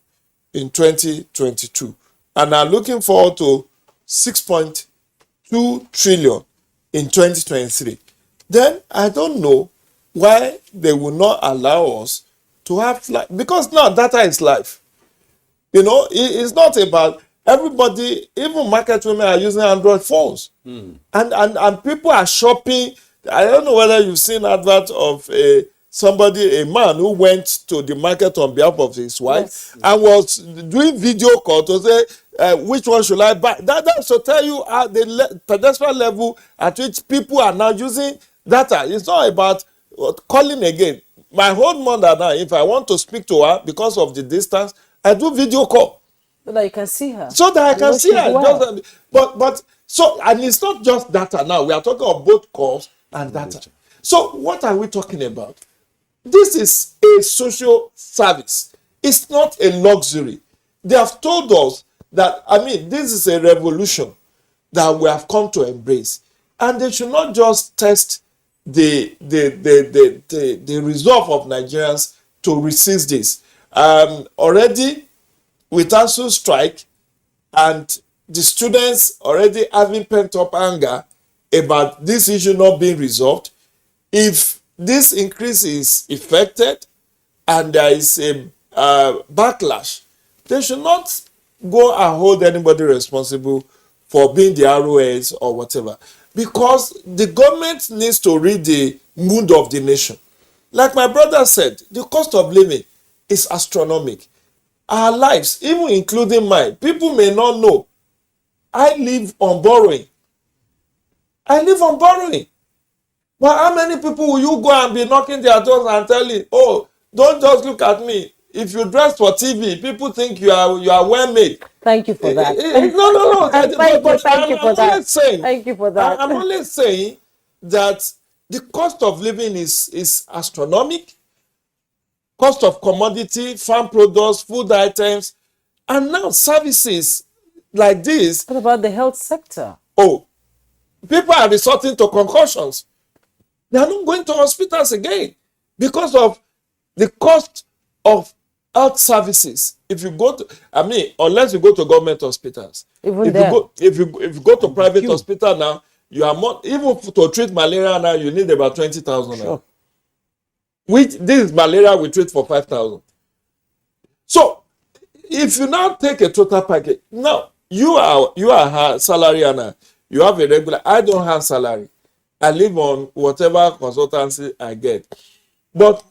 in 2022, and are looking forward to 6.2 trillion in 2023, then I don't know why they will not allow us to have life, because now data is life. It's not about everybody. Even market women are using Android phones, and people are shopping. I don't know whether you've seen advert of a man who went to the market on behalf of his wife, and was doing video call to say which one should I buy. That's to tell you the pedestrian level at which people are now using data. It's not about calling again. My whole mother now, if I want to speak to her because of the distance, I do video call. So that you can see her. So that I can see her. Well. And it's not just data now. We are talking of both calls and data. So what are we talking about? This is a social service. It's not a luxury. They have told us that, this is a revolution that we have come to embrace. And they should not just test the resolve of Nigerians to resist this. Already, with ASU strike and the students already having pent up anger about this issue not being resolved, if this increase is effected and there is a backlash, they should not go and hold anybody responsible for being the ROAs or whatever, because the government needs to read the mood of the nation. Like my brother said, the cost of living is astronomical. Our lives, even including mine, people may not know. I live on borrowing. But how many people will you go and be knocking their doors and telling, oh, don't just look at me. If you dress for TV, people think you are well made. Thank you for that. No. Thank you for that. I'm only saying that the cost of living is astronomical. Cost of commodity, farm products, food items, and now services like this. What about the health sector? Oh, people are resorting to concussions. They are not going to hospitals again because of the cost of health services. If you go to, unless you go to government hospitals. If you go to private hospital now, you are more, even to treat malaria now, you need about 20,000. Sure. This malaria we treat for 5,000. So, if you now take a total package, now you are a salary earner, you have a regular. I don't have salary. I live on whatever consultancy I get. But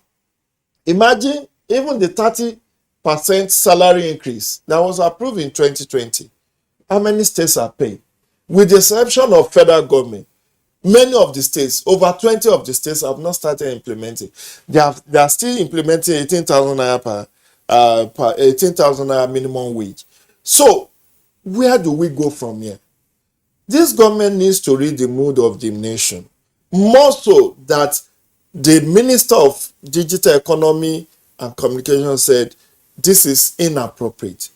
imagine even the 30% salary increase that was approved in 2020. How many states are paying? With the exception of federal government, many of the states, over 20 of the states, have not started implementing. They are still implementing 18,000 naira per 18,000 naira minimum wage. So, where do we go from here? This government needs to read the mood of the nation. More so that the Minister of Digital Economy and Communication said this is inappropriate.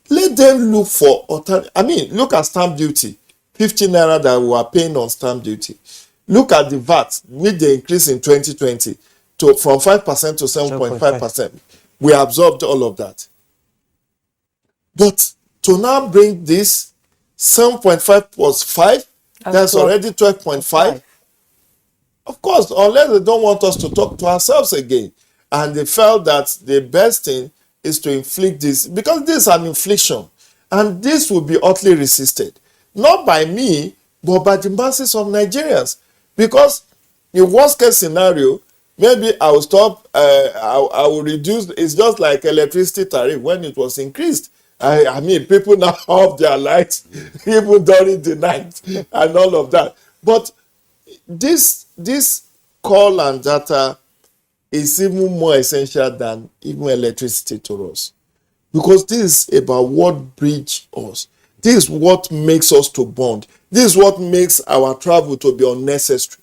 Let them look for alternative. Look at stamp duty. 50 naira that we are paying on stamp duty. Look at the VAT with the increase in 2020 from 5% to 7.5%. We absorbed all of that. But to now bring this 7.5 plus 5, that's already 12.5. Of course, unless they don't want us to talk to ourselves again. And they felt that the best thing is to inflict this, because this is an infliction. And this will be hotly resisted, not by me, but by the masses of Nigerians. Because in worst case scenario, maybe I will stop, I will reduce. It's just like electricity tariff when it was increased. I mean, people now off their lights even during the night and all of that. But this call and data is even more essential than even electricity to us, because this is about what bridge us. This is what makes us to bond. This is what makes our travel to be unnecessary.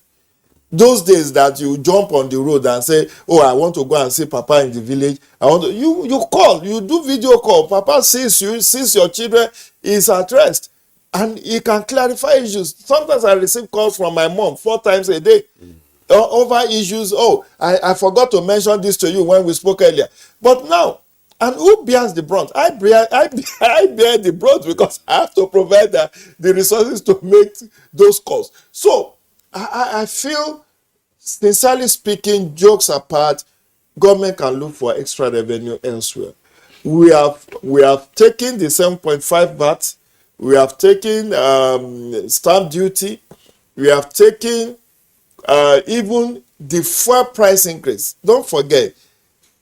Those days that you jump on the road and say, oh, I want to go and see Papa in the village, I want to, you call, you do video call, Papa sees you, sees your children, is at rest, and he can clarify issues. Sometimes I receive calls from my mom 4 times a day over issues. Oh, I forgot to mention this to you when we spoke earlier. But now, and who bears the brunt? I bear the brunt, because I have to provide the resources to make those calls. So I feel, sincerely speaking, jokes apart, government can look for extra revenue elsewhere. We have taken the 7.5 VAT, we have taken stamp duty, we have taken even the fuel price increase. Don't forget,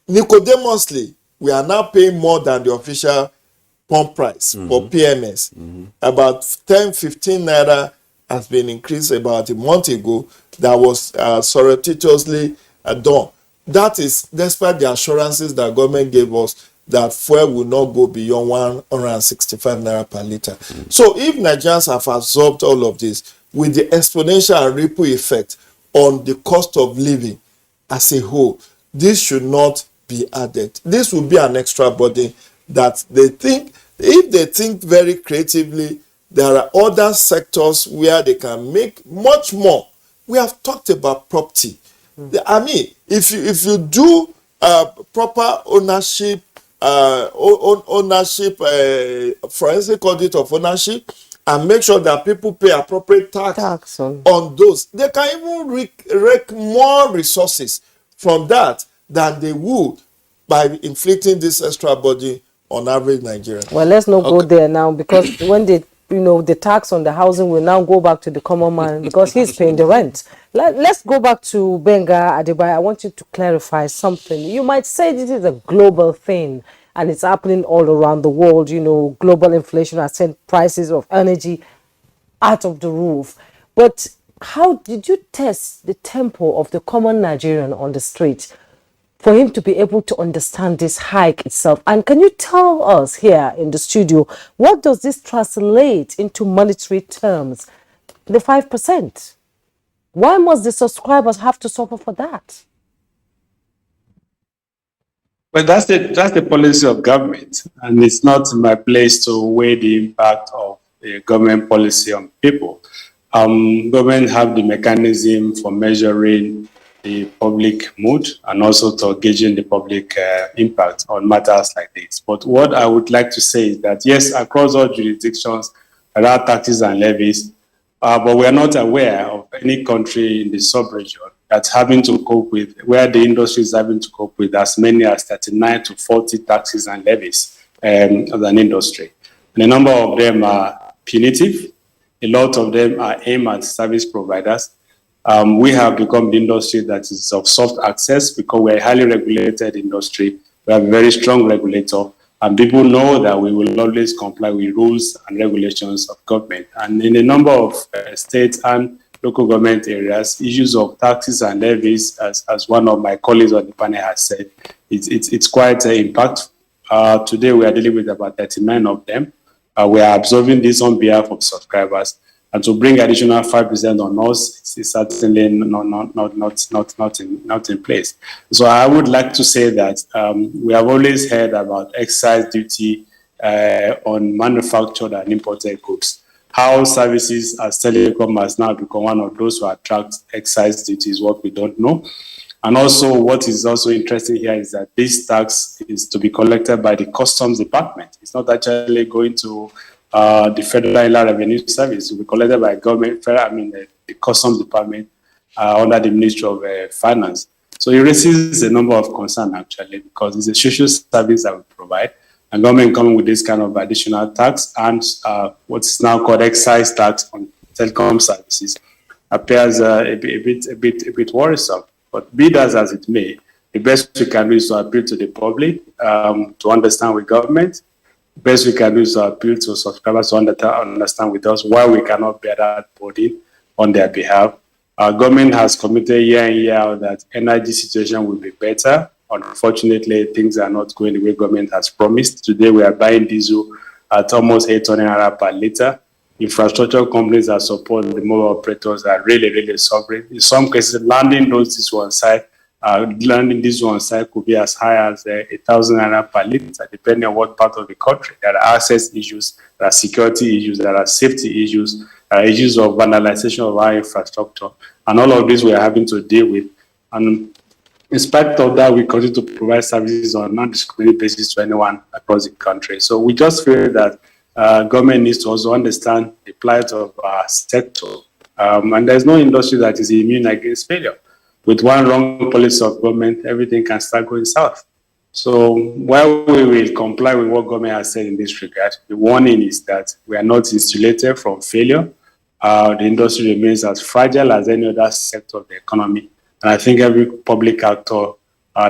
Nicodemously, we are now paying more than the official pump price for PMS. About 10-15 naira has been increased about a month ago. That was surreptitiously done. That is despite the assurances that government gave us that fuel will not go beyond 165 naira per litre. So if Nigerians have absorbed all of this with the exponential and ripple effect on the cost of living as a whole, this should not be added. This will be an extra burden that they think, if they think very creatively, there are other sectors where they can make much more. We have talked about property. I mean, if you do proper ownership, forensic audit of ownership, and make sure that people pay appropriate tax on those, they can even rake more resources from that than they would by inflicting this extra burden on average Nigerian. Well, let's not go there now, because when they, the tax on the housing will now go back to the common man because he's paying the rent. Let's go back to Benga Adebayo. I want you to clarify something. You might say this is a global thing and it's happening all around the world. Global inflation has sent prices of energy out of the roof. But how did you test the tempo of the common Nigerian on the street for him to be able to understand this hike itself? And can you tell us here in the studio, what does this translate into monetary terms? The 5%. Why must the subscribers have to suffer for that? Well, that's the policy of government, and it's not my place to weigh the impact of a government policy on people. Government have the mechanism for measuring the public mood and also to gauging the public impact on matters like this. But what I would like to say is that, yes, across all jurisdictions, there are taxes and levies, but we are not aware of any country in the sub-region that's having to cope with, where the industry is having to cope with as many as 39 to 40 taxes and levies as an industry. And a number of them are punitive. A lot of them are aimed at service providers. We have become the industry that is of soft access because we're a highly regulated industry. We have a very strong regulator, and people know that we will always comply with rules and regulations of government. And in a number of states and local government areas, issues of taxes and levies, as one of my colleagues on the panel has said, it's quite impactful. Today we are dealing with about 39 of them. We are absorbing this on behalf of subscribers, and to bring additional 5% on us is certainly not in place. So I would like to say that we have always heard about excise duty on manufactured and imported goods. How services as telecom has now become one of those who attract excise duty is what we don't know. And also, what is also interesting here is that this tax is to be collected by the Customs Department. It's not actually going to the Federal Inland Revenue Service. It will be collected by government, the Customs Department under the Ministry of Finance. So it raises a number of concerns, actually, because it's a social service that we provide. And government coming with this kind of additional tax and what's now called excise tax on telecom services appears a bit worrisome. But be that as it may, the best we can do is to appeal to the public to understand with government. The best we can do is to appeal to subscribers to understand with us why we cannot bear that burden on their behalf. Our government has committed year in, year out that energy situation will be better. Unfortunately, things are not going the way government has promised. Today, we are buying diesel at almost 800 naira per liter. Infrastructure companies that support the mobile operators are really suffering. In some cases, landing diesel on site could be as high as 1,000 naira per liter, depending on what part of the country. There are access issues, there are security issues, there are safety issues, issues of vandalization of our infrastructure, and all of this we are having to deal with. And in spite of that, we continue to provide services on a non-discriminatory basis to anyone across the country. So we just feel that government needs to also understand the plight of our sector. And there's no industry that is immune against failure. With one wrong policy of government, everything can start going south. So while we will comply with what government has said in this regard, the warning is that we are not insulated from failure. The industry remains as fragile as any other sector of the economy. And I think every public actor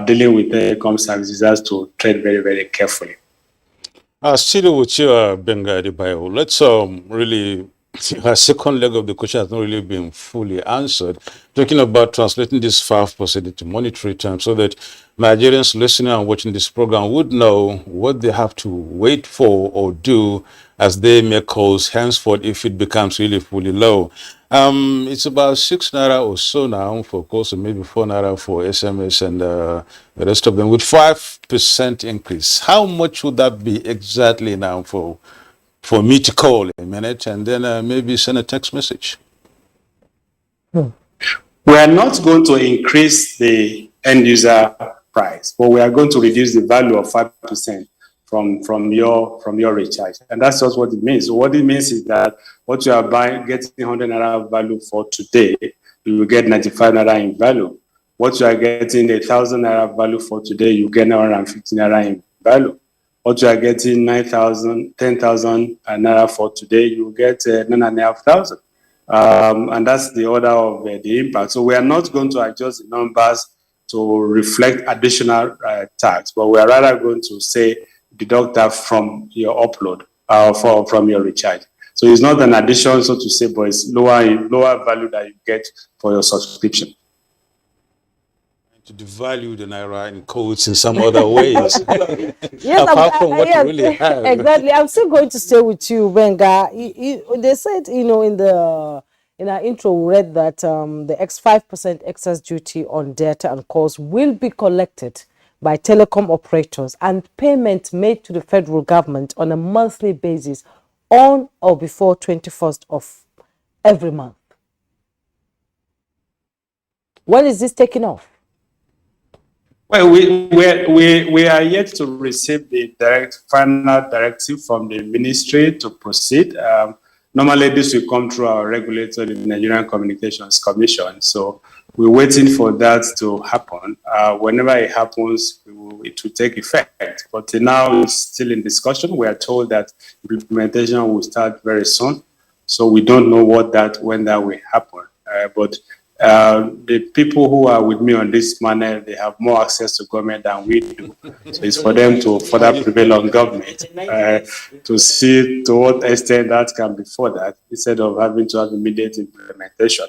dealing with telecom services has to tread very carefully. Still with you, Benga Adebayo, let's really, our second leg of the question has not really been fully answered. Talking about translating this 5% into monetary terms so that Nigerians listening and watching this program would know what they have to wait for or do as they make calls henceforth if it becomes really fully low. It's about 6 naira or so now for calls, and maybe 4 naira for SMS and the rest of them with 5% increase. How much would that be exactly now for me to call a minute and then maybe send a text message? We are not going to increase the end user price, but we are going to reduce the value of 5% from your recharge. And that's just what it means. So what it means is that what you are buying, getting 100 naira value for today, you will get 95 naira in value. What you are getting 1,000 naira value for today, you get 950 naira in value. What you are getting 9,000, 10,000 naira for today, you get 9,500. And that's the order of the impact. So we are not going to adjust the numbers to reflect additional tax, but we are rather going to say deduct that from your upload from your recharge. So it's not an addition, so to say, but it's lower value that you get for your subscription. To devalue the naira in codes in some other ways. Yes, apart from what you really have. Exactly. I'm still going to stay with you, Benga. They said, in our intro, we read that the 5% excess duty on data and calls will be collected by telecom operators and payment made to the federal government on a monthly basis on or before 21st of every month. When is this taking off? Well, we are yet to receive the final directive from the ministry to proceed. Normally, this will come through our regulator, the Nigerian Communications Commission. So we're waiting for that to happen. Whenever it happens, it will take effect. But now it's still in discussion. We are told that implementation will start very soon. So we don't know when that will happen. But the people who are with me on this manner, they have more access to government than we do. So it's for them to further prevail on government to see to what extent that can be furthered instead of having to have immediate implementation.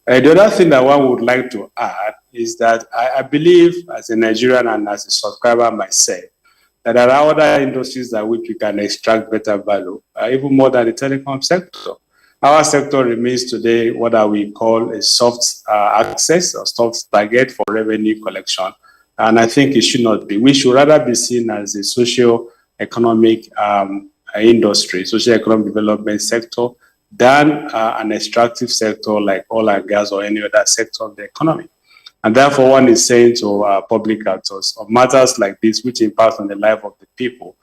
The other thing that one would like to add is that I believe as a Nigerian and as a subscriber myself, that there are other industries that which we can extract better value, even more than the telecom sector. Our sector remains today what we call a soft access or soft target for revenue collection. And I think it should not be. We should rather be seen as a socio-economic industry, socio-economic development sector, than an extractive sector like oil and gas or any other sector of the economy. And therefore, one is saying to public actors, on matters like this, which impact on the life of the people,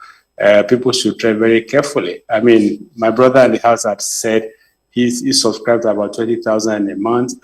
people should tread very carefully. I mean, my brother in the house had said he's subscribed to about 20,000 a month.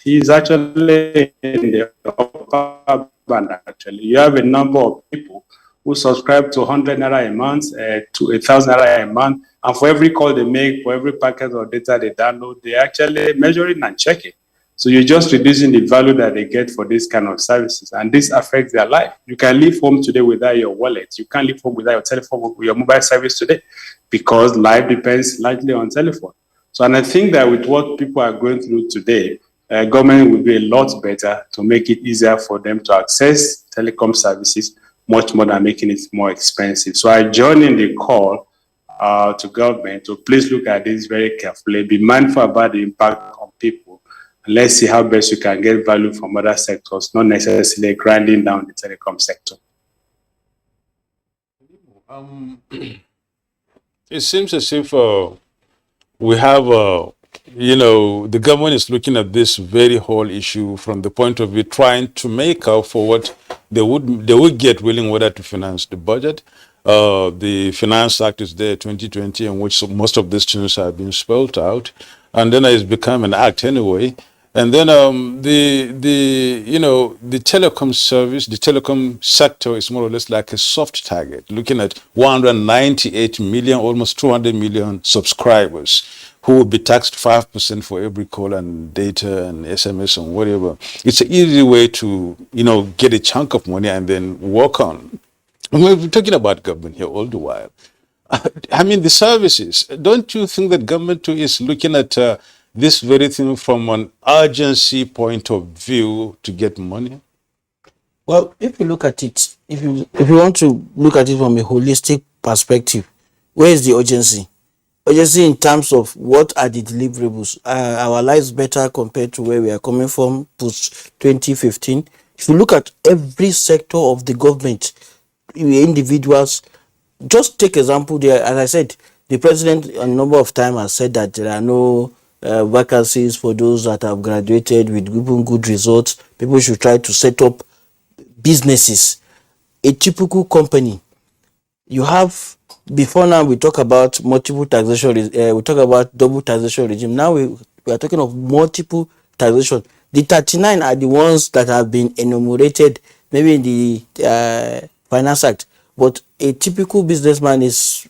He's actually in the upper band, actually. You have a number of people who subscribe to 100 naira a month, to 1,000 naira a month, and for every call they make, for every packet of data they download, they actually measuring and checking. So you're just reducing the value that they get for this kind of services, and this affects their life. You can leave home today without your wallet. You can't leave home without your telephone, your mobile service today, because life depends largely on telephone. So, and I think that with what people are going through today, government will do a lot better to make it easier for them to access telecom services, much more than making it more expensive. So I join in the call to government to please look at this very carefully, be mindful about the impact on people, and let's see how best you can get value from other sectors, not necessarily grinding down the telecom sector. It seems as if we have, the government is looking at this very whole issue from the point of view trying to make up for what they would get willing whether to finance the budget. The Finance Act is there, 2020, in which most of these things have been spelled out, and then it's become an act anyway. And then the telecom service, the telecom sector is more or less like a soft target, looking at 198 million, almost 200 million subscribers who will be taxed 5% for every call and data and SMS and whatever. It's an easy way to, get a chunk of money and then work on. We're talking about government here all the while. I mean, the services. Don't you think that government too is looking at this very thing from an urgency point of view to get money? Well, if you look at it, if you want to look at it from a holistic perspective, where is the urgency? Urgency in terms of what are the deliverables? Our lives better compared to where we are coming from post 2015. If you look at every sector of the government, individuals, just take example there. As I said, the president a number of times has said that there are no vacancies for those that have graduated with good results. People should try to set up businesses. A typical company, you have, before now we talk about multiple taxation, we talk about double taxation regime. Now we are talking of multiple taxation. The 39 are the ones that have been enumerated maybe in the Finance Act, but a typical businessman is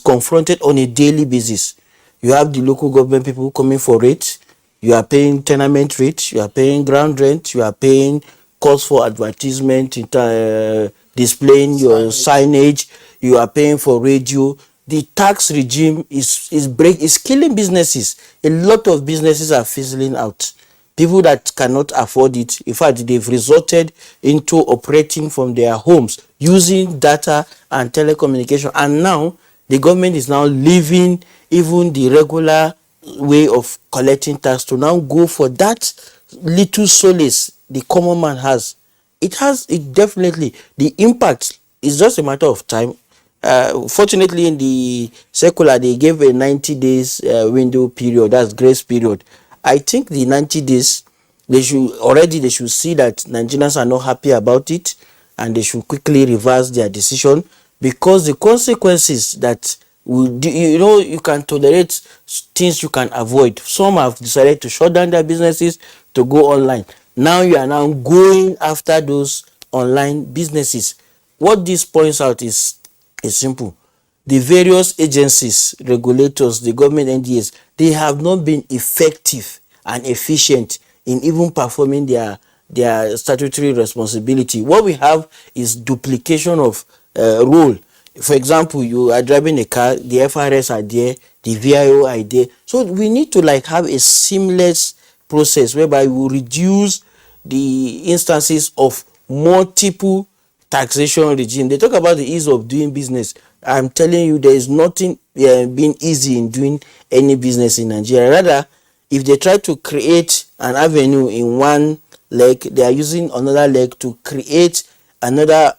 confronted on a daily basis. You have the local government people coming for rates, you are paying tenement rate, you are paying ground rent, you are paying costs for advertisement, displaying your signage, you are paying for radio. The tax regime is killing businesses. A lot of businesses are fizzling out. People that cannot afford it, in fact, they've resorted into operating from their homes using data and telecommunication. And now the government is now leaving even the regular way of collecting tax to now go for that little solace the common man has. It definitely, the impact is just a matter of time. Fortunately, in the circular, they gave a 90 days window period, that's grace period. I think the 90 days, they should see that Nigerians are not happy about it, and they should quickly reverse their decision, because the consequences that you can tolerate things you can avoid. Some have decided to shut down their businesses to go online. Now you are now going after those online businesses. What this points out is simple. The various agencies, regulators, the government NDAs, they have not been effective and efficient in even performing their statutory responsibility. What we have is duplication of role. For example, you are driving a car, the FRS are there, the VIO are there. So we need to have a seamless process whereby we reduce the instances of multiple taxation regime. They talk about the ease of doing business. I'm telling you, there is nothing being easy in doing any business in Nigeria. Rather, if they try to create an avenue in one leg, they are using another leg to create another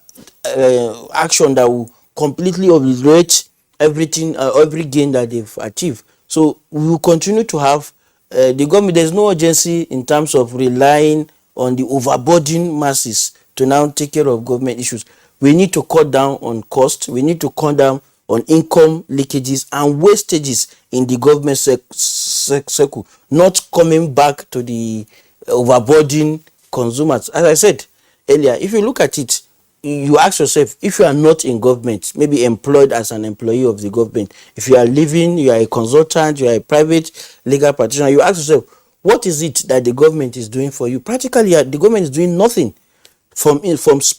action that will completely obliterate everything, every gain that they've achieved. So we will continue to have the government. There's no urgency in terms of relying on the overburdened masses to now take care of government issues. We need to cut down on cost. We need to cut down on income leakages and wastages in the government circle, not coming back to the overburdened consumers. As I said earlier, if you look at it, you ask yourself, if you are not in government, maybe employed as an employee of the government, if you are living, you are a consultant, you are a private legal practitioner, you ask yourself, what is it that the government is doing for you? Practically, the government is doing nothing. From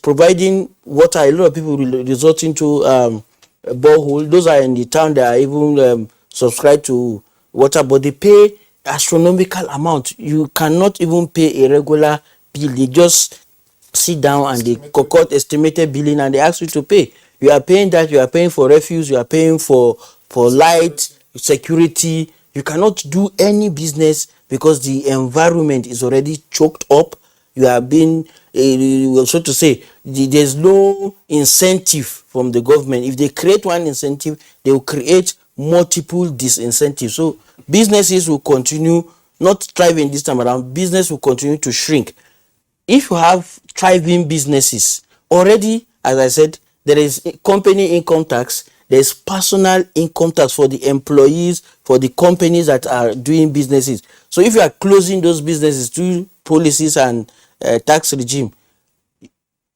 providing water, a lot of people resorting to borehole. Those are in the town that are even subscribed to water, but they pay astronomical amount. You cannot even pay a regular bill. They just sit down and they concoct estimated billing and they ask you to pay. You are paying that, you are paying for refuse, you are paying for light, security. You cannot do any business because the environment is already choked up. You are being, so to say, there's no incentive from the government. If they create one incentive, they will create multiple disincentives. So businesses will continue not thriving this time around. Business will continue to shrink. If you have thriving businesses, already, as I said, there is company income tax, there is personal income tax for the employees, for the companies that are doing businesses. So if you are closing those businesses to policies and tax regime,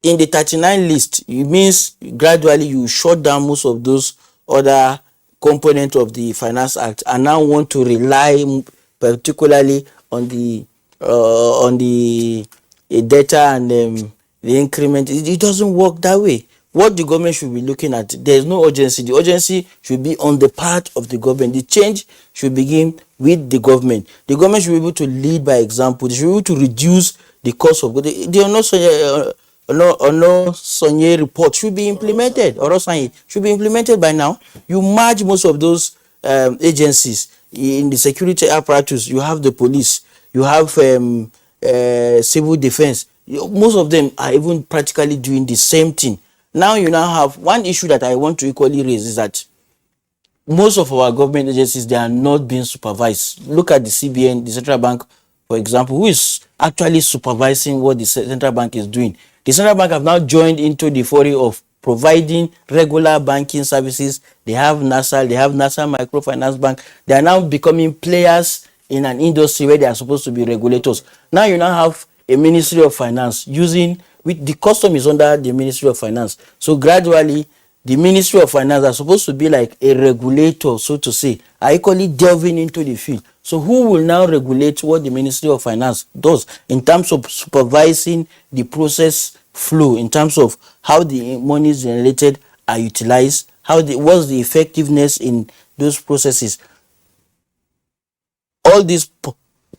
in the 39 list, it means gradually you shut down most of those other components of the Finance Act and now want to rely particularly on the data and the increment. It doesn't work that way. What the government should be looking at, there is no urgency. The urgency should be on the part of the government. The change should begin with the government. The government should be able to lead by example. They should be able to reduce the cost of goods. The Sonye report should be implemented. Should be implemented by now. You merge most of those agencies in the security apparatus. You have the police. You have civil defense. Most of them are even practically doing the same thing. Now you now have one issue that I want to equally raise is that most of our government agencies, they are not being supervised. Look at the CBN, the central bank, for example, who is actually supervising what the central bank is doing. The central bank have now joined into the foray of providing regular banking services. They have NASA, they have NASA Microfinance Bank. They are now becoming players in an industry where they are supposed to be regulators. Now you now have a Ministry of Finance with the custom is under the Ministry of Finance. So gradually, the Ministry of Finance are supposed to be like a regulator, so to say, are equally delving into the field. So who will now regulate what the Ministry of Finance does in terms of supervising the process flow, in terms of how the monies generated are utilized, what's the effectiveness in those processes? All these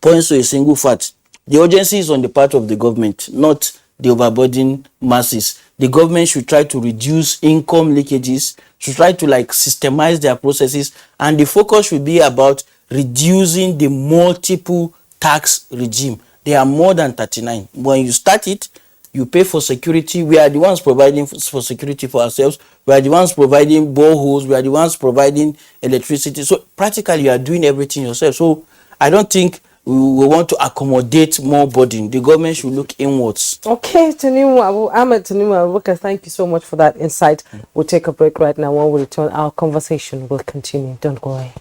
points to a single fact. The urgency is on the part of the government, not the overburdened masses. The government should try to reduce income leakages, should try to systemize their processes, and the focus should be about reducing the multiple tax regime. There are more than 39. When you start it, you pay for security. We are the ones providing for security for ourselves. We are the ones providing boreholes. We are the ones providing electricity. So practically, you are doing everything yourself. So I don't think we want to accommodate more burden. The government should look inwards. Okay, Ahmed Tanimu Abubakar, thank you so much for that insight. We'll take a break right now. When we return, our conversation will continue. Don't go away.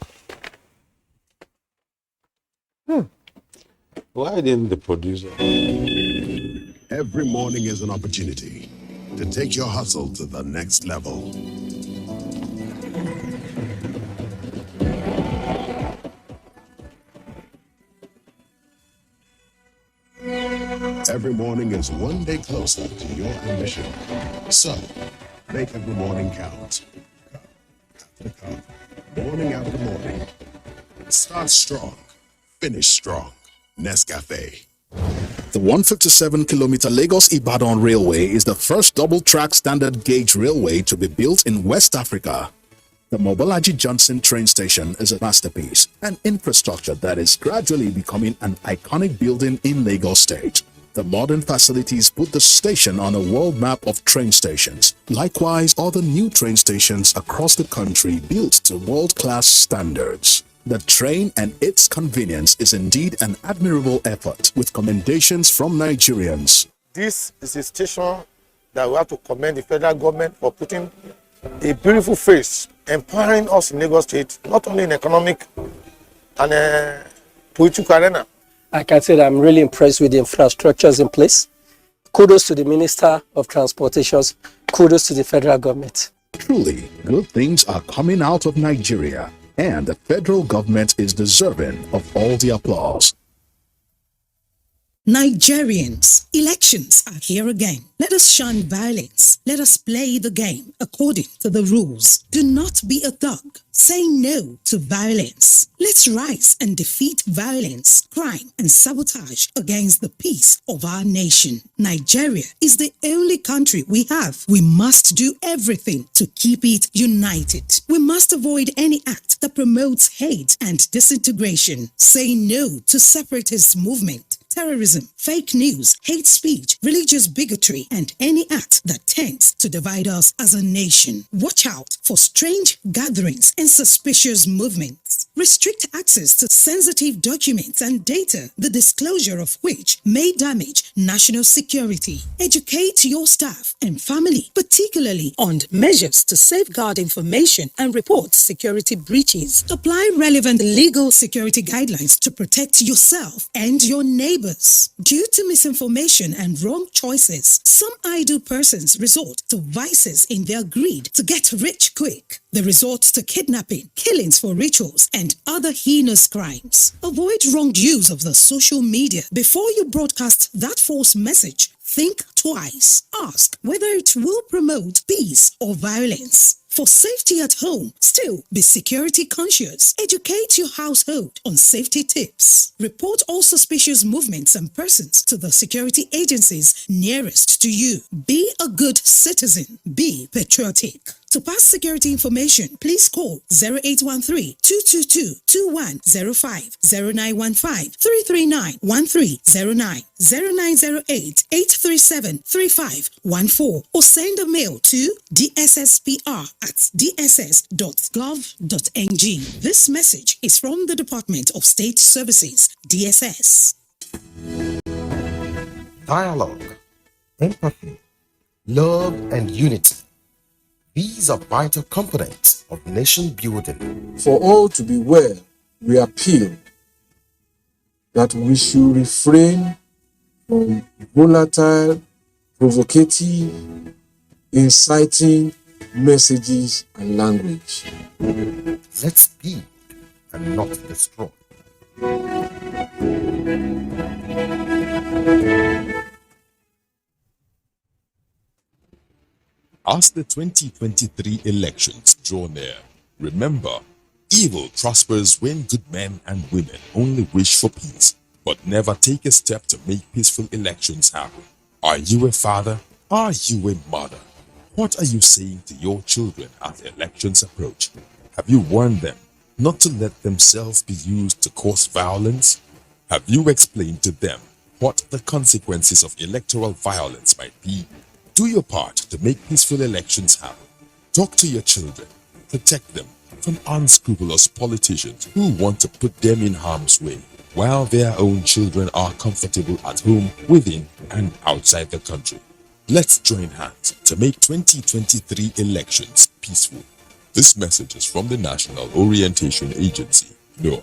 Why didn't the producer? Every morning is an opportunity to take your hustle to the next level. Every morning is one day closer to your ambition. So, make every morning count. Morning after morning. Start strong. Finish strong. Nescafe. The 157-kilometer Lagos-Ibadan Railway is the first double-track standard gauge railway to be built in West Africa. The Mobolaji Johnson train station is a masterpiece, an infrastructure that is gradually becoming an iconic building in Lagos State. The modern facilities put the station on a world map of train stations. Likewise, other new train stations across the country built to world-class standards. The train and its convenience is indeed an admirable effort, with commendations from Nigerians. This is a station that we have to commend the federal government for putting a beautiful face, empowering us in Lagos State, not only in economic and political arena. I can say that I'm really impressed with the infrastructures in place. Kudos to the Minister of Transportations. Kudos to the federal government. Truly, good things are coming out of Nigeria, and the federal government is deserving of all the applause. Nigerians, elections are here again. Let us shun violence. Let us play the game according to the rules. Do not be a thug. Say no to violence. Let's rise and defeat violence, crime, and sabotage against the peace of our nation. Nigeria is the only country we have. We must do everything to keep it united. We must avoid any act that promotes hate and disintegration. Say no to separatist movement, terrorism, fake news, hate speech, religious bigotry, and any act that tends to divide us as a nation. Watch out for strange gatherings and suspicious movements. Restrict access to sensitive documents and data, the disclosure of which may damage national security. Educate your staff and family, particularly on measures to safeguard information and report security breaches. Apply relevant legal security guidelines to protect yourself and your neighbors. Due to misinformation and wrong choices, some idle persons resort to vices in their greed to get rich quick. They resort to kidnapping, killings for rituals, and other heinous crimes. Avoid wrong use of the social media. Before you broadcast that false message, think twice. Ask whether it will promote peace or violence. For safety at home, still be security conscious. Educate your household on safety tips. Report all suspicious movements and persons to the security agencies nearest to you. Be a good citizen. Be patriotic. To pass security information, please call 0813-222-2105, 0915-339-1309, 0908-837-3514, or send a mail to dsspr@dss.gov.ng. This message is from the Department of State Services, DSS. Dialogue, empathy, love, and unity. These are vital components of nation building. For all to be well, we appeal that we should refrain from volatile, provocative, inciting messages and language. Let's build and not destroy. As the 2023 elections draw near, remember, evil prospers when good men and women only wish for peace, but never take a step to make peaceful elections happen. Are you a father? Are you a mother? What are you saying to your children as elections approach? Have you warned them not to let themselves be used to cause violence? Have you explained to them what the consequences of electoral violence might be? Do your part to make peaceful elections happen. Talk to your children. Protect them from unscrupulous politicians who want to put them in harm's way, while their own children are comfortable at home, within and outside the country. Let's join hands to make 2023 elections peaceful. This message is from the National Orientation Agency, NOAA.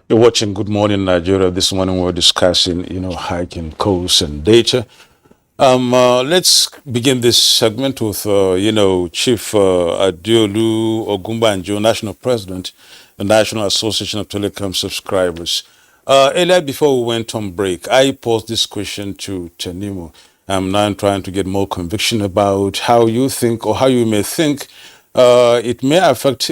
You're watching Good Morning Nigeria. This morning we're discussing, hiking costs and data. Let's begin this segment with, Chief Adiolu Ogumbanjo, National President, the National Association of Telecom Subscribers. Earlier, before we went on break, I posed this question to Tenimo. I'm now trying to get more conviction about how you think, or how you may think it may affect,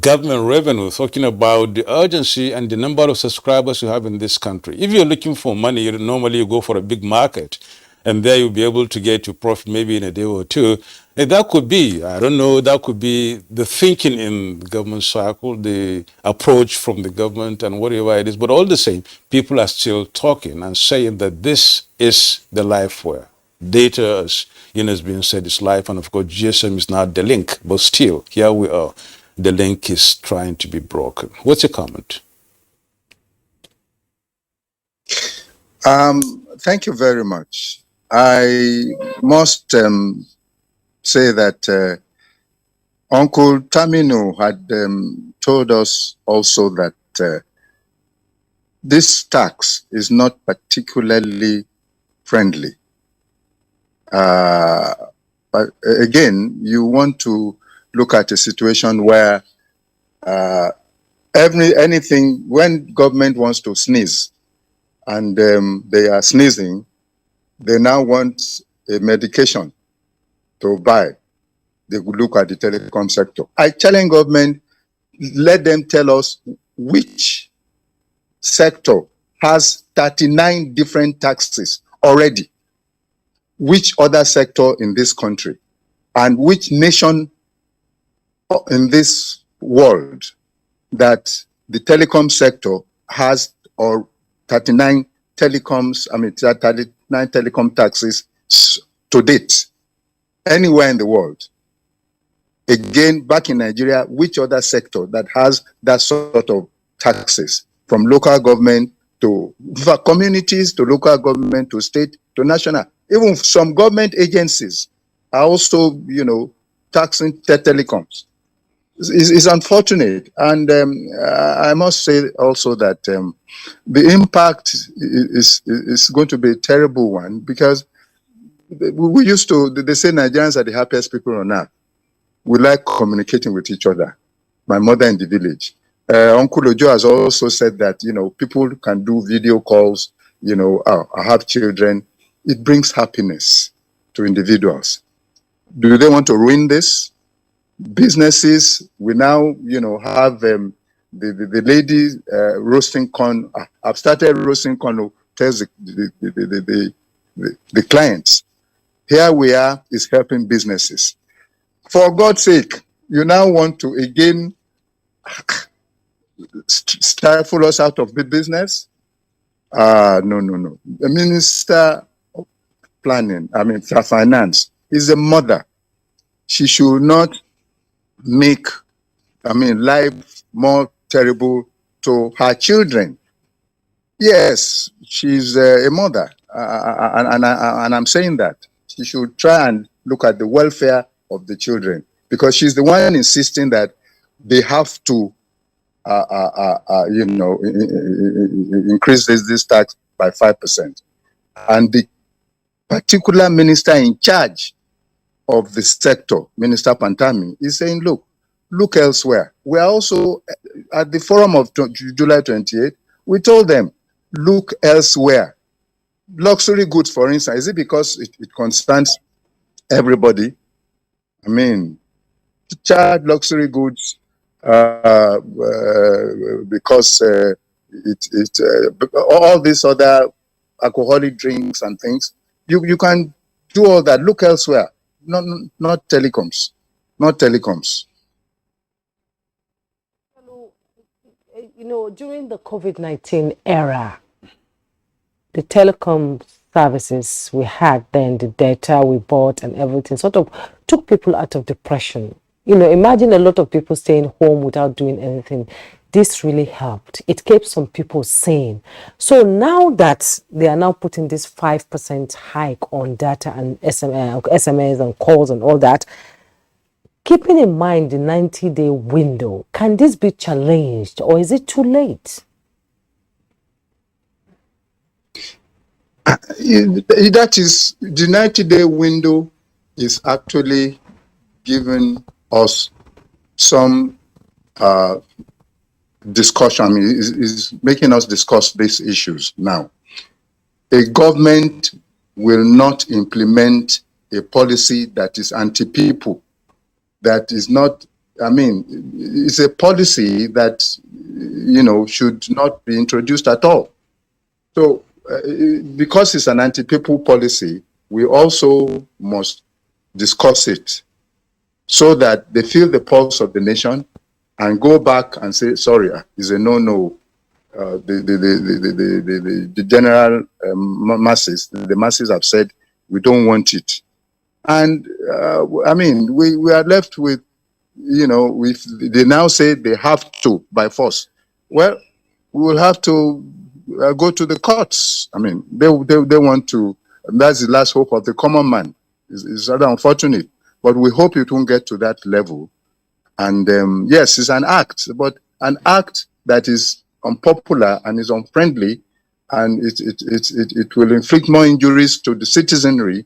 government revenue, talking about the urgency and the number of subscribers you have in this country. If you're looking for money, you go for a big market, and there you'll be able to get your profit maybe in a day or two. And that could be, I don't know, that could be the thinking in the government cycle, the approach from the government and whatever it is. But all the same, people are still talking and saying that this is the life where data, as has been said, is life. And of course, GSM is not the link, but still, here we are. The link is trying to be broken. What's your comment? Thank you very much. I must say that Uncle Tamino had told us also that this tax is not particularly friendly. But again, you want to look at a situation where anything, when government wants to sneeze and they are sneezing, they now want a medication to buy. They would look at the telecom sector. I challenge government, let them tell us which sector has 39 different taxes already. Which other sector in this country and which nation in this world that the telecom sector has or 39 telecoms, 39 telecom taxes to date, anywhere in the world. Again, back in Nigeria, which other sector that has that sort of taxes from local government to communities, to local government, to state, to national? Even some government agencies are also, taxing telecoms. It's unfortunate. And I must say also that the impact is going to be a terrible one, because we used to, they say Nigerians are the happiest people on earth. We like communicating with each other. My mother in the village. Uncle Ojo has also said that, people can do video calls, I have children. It brings happiness to individuals. Do they want to ruin this? Businesses, we now, have the lady roasting corn. I've started roasting corn to tell the clients. Here we are, is helping businesses. For God's sake, you now want to again stifle us out of the business? No. The Minister of Planning, Finance, is a mother. She should not make, life more terrible to her children. Yes, she's a mother, and I'm saying that she should try and look at the welfare of the children, because she's the one insisting that they have to, increase this tax by 5%. And the particular minister in charge of the sector, Minister Pantami, is saying, look elsewhere. We are also at the forum of July 28. We told them, look elsewhere. Luxury goods, for instance, is it because it concerns everybody? To charge luxury goods because all these other alcoholic drinks and things, you can do all that. Look elsewhere. Not telecoms. Not telecoms. During the COVID-19 era, the telecom services we had then, the data we bought and everything, sort of took people out of depression. Imagine a lot of people staying home without doing anything. This really helped. It kept some people sane. So now that they are now putting this 5% hike on data and SMS and calls and all that, keeping in mind the 90-day window, can this be challenged, or is it too late? That is, the 90-day window is actually giving us some discussion. Is making us discuss these issues now. A government will not implement a policy that is anti-people, that is not, it's a policy that, should not be introduced at all. So, because it's an anti-people policy, we also must discuss it so that they feel the pulse of the nation and go back and say, sorry, it's a no-no. The general masses, the masses have said, we don't want it. And we are left with, they now say they have to by force. Well, we will have to go to the courts. They want to, that's the last hope of the common man. It's rather unfortunate, but we hope it won't get to that level. And yes, it's an act, but an act that is unpopular and is unfriendly, and it will inflict more injuries to the citizenry,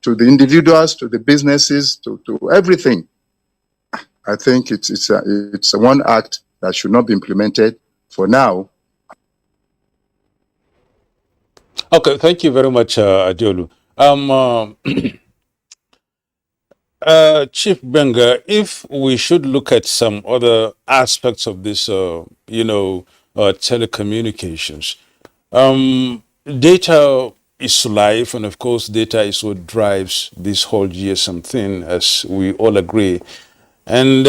to the individuals, to the businesses, to everything. I think it's a one act that should not be implemented for now. Okay, thank you very much, Adiolu. Chief Benga, if we should look at some other aspects of this, telecommunications, data is life, and of course, data is what drives this whole GSM thing, as we all agree. And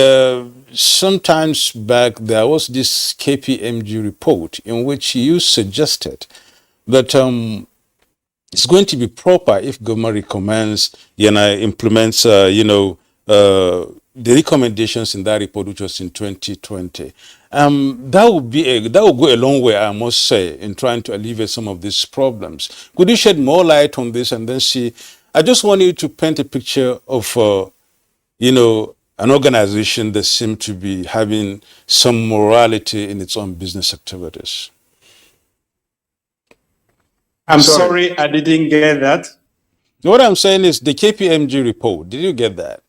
sometimes back, there was this KPMG report in which you suggested that it's going to be proper if government recommends, implements, the recommendations in that report, which was in 2020. That would go a long way, I must say, in trying to alleviate some of these problems. Could you shed more light on this and then see? I just want you to paint a picture of, an organization that seems to be having some morality in its own business activities. I'm sorry, I didn't get that. What I'm saying is the KPMG report. Did you get that?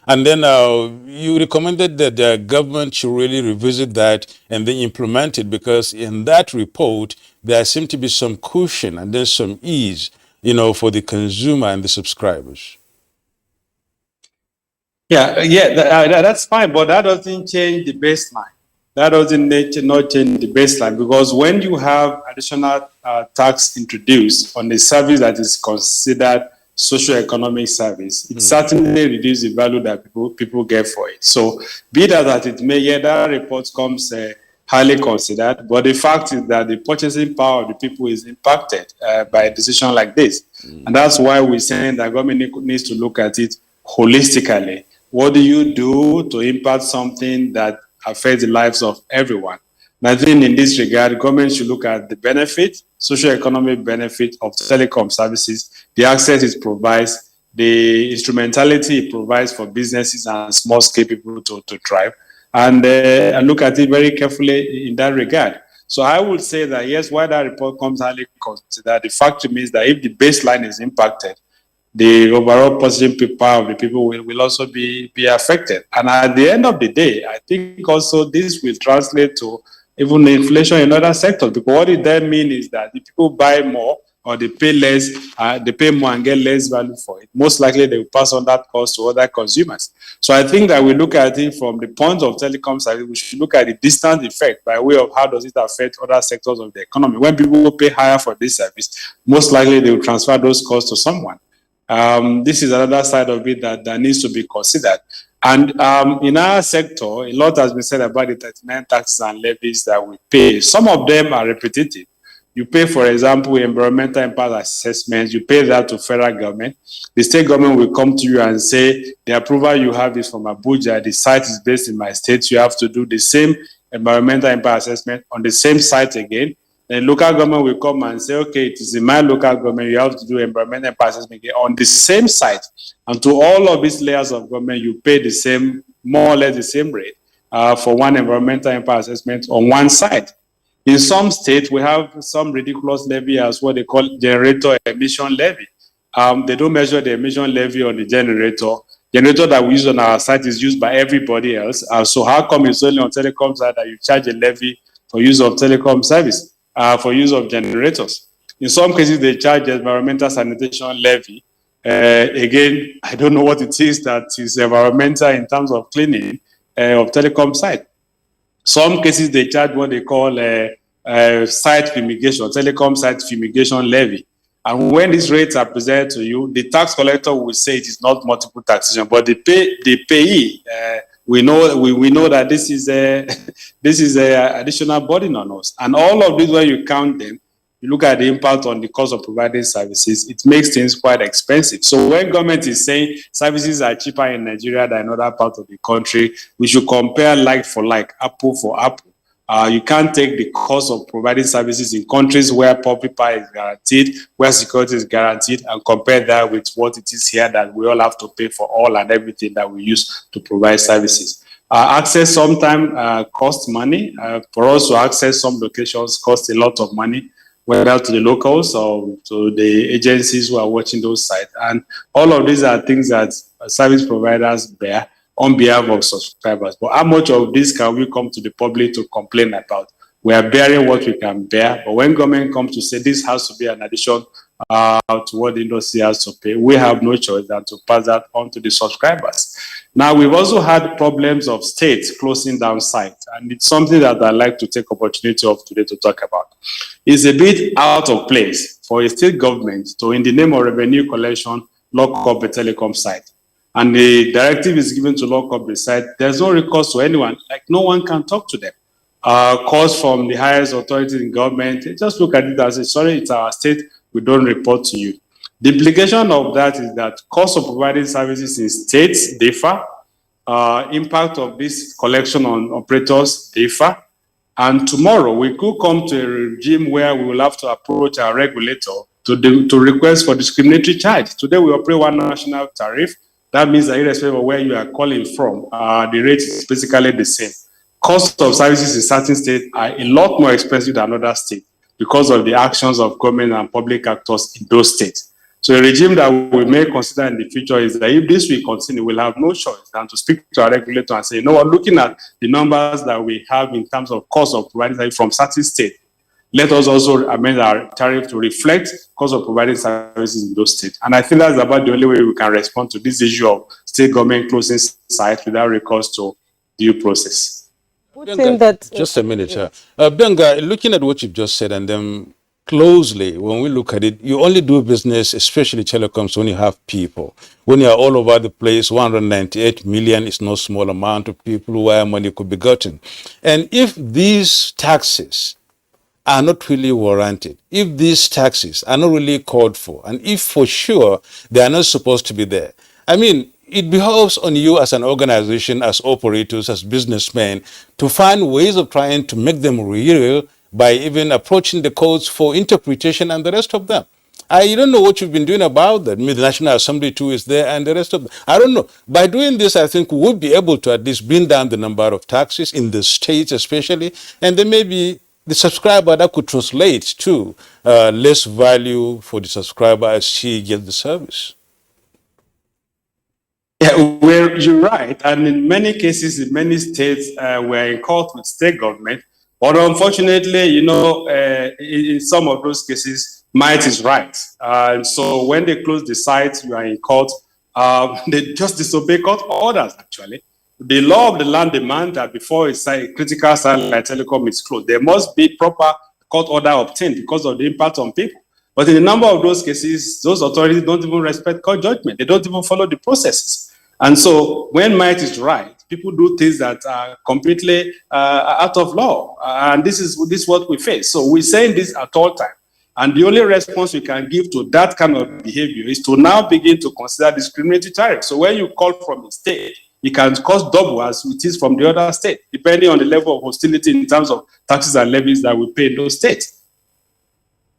And then you recommended that the government should really revisit that and then implement it, because in that report, there seemed to be some cushion and then some ease, for the consumer and the subscribers. That's fine, but that doesn't change the baseline. That doesn't not change the baseline, because when you have additional tax introduced on a service that is considered socio-economic service, it certainly reduces the value that people get for it. So, be that as it may, that report comes highly considered, but the fact is that the purchasing power of the people is impacted by a decision like this. And that's why we're saying that government needs to look at it holistically. What do you do to impact something that affects the lives of everyone? And I think in this regard, government should look at the benefit, socio-economic benefit of telecom services, the access it provides, the instrumentality it provides for businesses and small-scale people to thrive, and look at it very carefully in that regard. So I would say that, yes, while that report comes highly considered, the fact remains that if the baseline is impacted, the overall purchasing power of the people will also be affected. And at the end of the day, I think also this will translate to even inflation in other sectors, because what it then means is that if people buy more or they pay less, they pay more and get less value for it, most likely they will pass on that cost to other consumers. So I think that we look at it from the point of telecom service, we should look at the distant effect by way of how does it affect other sectors of the economy. When people pay higher for this service, most likely they will transfer those costs to someone. This is another side of it that needs to be considered. And in our sector, a lot has been said about the 39 taxes and levies that we pay. Some of them are repetitive. You pay, for example, environmental impact assessments. You pay that to federal government. The state government will come to you and say, the approval you have is from Abuja. The site is based in my state. You have to do the same environmental impact assessment on the same site again. Then local government will come and say, okay, it is in my local government, you have to do environmental impact assessment on the same site. And to all of these layers of government, you pay the same, more or less the same rate for one environmental impact assessment on one site. In some states, we have some ridiculous levy as what they call generator emission levy. They don't measure the emission levy on the generator. Generator that we use on our site is used by everybody else. So how come it's only on telecom side that you charge a levy for use of telecom service? For use of generators. In some cases, they charge environmental sanitation levy. Again, I don't know what it is that is environmental in terms of cleaning of telecom site. Some cases, they charge what they call site fumigation, telecom site fumigation levy. And when these rates are presented to you, the tax collector will say it is not multiple taxation, but the payee, we know that this is a additional burden on us. And all of these, when you count them, you look at the impact on the cost of providing services, it makes things quite expensive. So when government is saying services are cheaper in Nigeria than in other parts of the country, we should compare like for like, apple for apple. You can't take the cost of providing services in countries where public power is guaranteed, where security is guaranteed, and compare that with what it is here that we all have to pay for all and everything that we use to provide services. Access sometimes costs money. For us to access some locations costs a lot of money, whether to the locals or to the agencies who are watching those sites. And all of these are things that service providers bear on behalf of subscribers. But how much of this can we come to the public to complain about? We are bearing what we can bear. But when government comes to say this has to be an addition to what the industry has to pay, we have no choice than to pass that on to the subscribers. Now, we've also had problems of states closing down sites, and it's something that I'd like to take opportunity of today to talk about. It's a bit out of place for a state government to, in the name of revenue collection, lock up a telecom site. And the directive is given to lock up the site. There's no recourse to anyone, like no one can talk to them. Calls from the highest authority in government, they just look at it and say, sorry, it's our state, we don't report to you. The implication of that is that cost of providing services in states differ, impact of this collection on operators differ, and tomorrow we could come to a regime where we will have to approach our regulator to request for discriminatory charge. Today we operate one national tariff. That means that irrespective of where you are calling from, the rate is basically the same. Cost of services in certain states are a lot more expensive than other states because of the actions of government and public actors in those states. So a regime that we may consider in the future is that if this will continue, we'll have no choice than to speak to our regulator and say, you know what, looking at the numbers that we have in terms of cost of providing service from certain states, let us also amend our tariff to reflect cost of providing services in those states. And I think that's about the only way we can respond to this issue of state government closing sites without recourse to due process. Benga, just a minute. Benga, looking at what you've just said and then closely, when we look at it, you only do business, especially telecoms, when you have people. When you are all over the place, 198 million is no small amount of people where money could be gotten. And if these taxes are not really warranted, if these taxes are not really called for, and if for sure they are not supposed to be there, I mean, it behoves on you as an organization, as operators, as businessmen, to find ways of trying to make them real by even approaching the courts for interpretation and the rest of them. I don't know what you've been doing about that. The National Assembly too is there and the rest of them. I don't know. By doing this, I think we would be able to at least bring down the number of taxes in the states especially, and then maybe the subscriber that could translate to less value for the subscriber as she gets the service. Yeah, well, you're right. And in many cases, in many states, we're in court with state government. But unfortunately, you know, in some of those cases, might is right. So when they close the site, you are in court. They just disobey court orders, actually. The law of the land demands that before a critical site like telecom is closed, there must be proper court order obtained because of the impact on people. But in a number of those cases, those authorities don't even respect court judgment. They don't even follow the processes. And so when might is right, people do things that are completely out of law. And this is what we face. So we're saying this at all times. And the only response we can give to that kind of behavior is to now begin to consider discriminatory tariffs. So when you call from a state, it can cost double as it is from the other state, depending on the level of hostility in terms of taxes and levies that we pay in those states.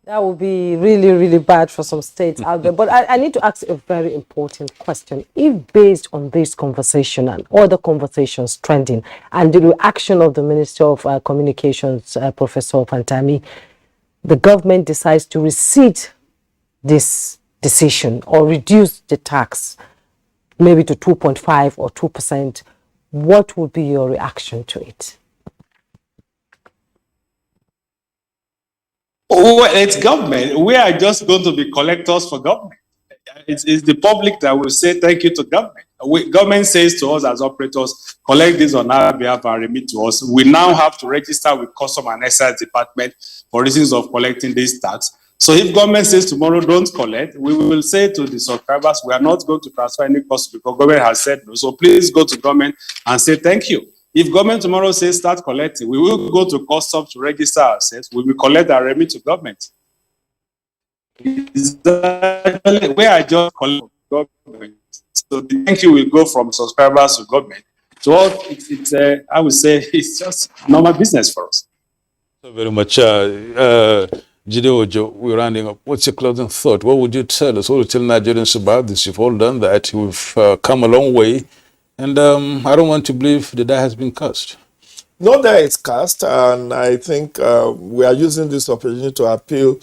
That would be really, really bad for some states out there. But I need to ask a very important question. If based on this conversation and other conversations trending and the reaction of the Minister of Communications, Professor Fantami, the government decides to rescind this decision or reduce the tax maybe to 2.5 or 2%, what would be your reaction to it? Well, it's government. We are just going to be collectors for government. It's the public that will say thank you to government. Government says to us as operators, collect this on our behalf and remit to us. We now have to register with Custom and Excise Department for reasons of collecting this tax. So if government says tomorrow don't collect, we will say to the subscribers, we are not going to transfer any cost because government has said no. So please go to government and say thank you. If government tomorrow says start collecting, we will go to customs to register ourselves. We will collect and remit to government. We are just collecting government. So the thank you will go from subscribers to government. So it's I would say it's just normal business for us. Thank you very much. Jide Ojo, we're rounding up. What's your closing thought? What would you tell us? What would you tell Nigerians about this? You've all done that. We've come a long way. And I don't want to believe the die has been cast. No, that is cast, and I think we are using this opportunity to appeal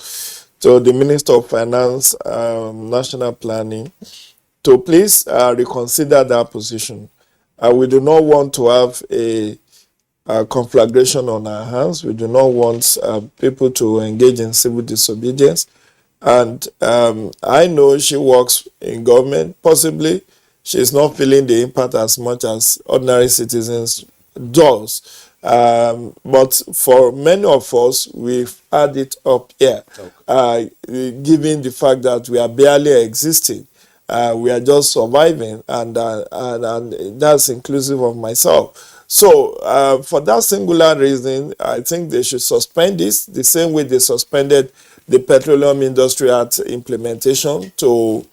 to the Minister of Finance, National Planning, to please reconsider that position. We do not want to have a conflagration on our hands. We do not want people to engage in civil disobedience. And I know she works in government. Possibly she's not feeling the impact as much as ordinary citizens does. But for many of us, we've had it up here, given the fact that we are barely existing. We are just surviving, and that's inclusive of myself. So for that singular reason, I think they should suspend this the same way they suspended the Petroleum Industry Act implementation to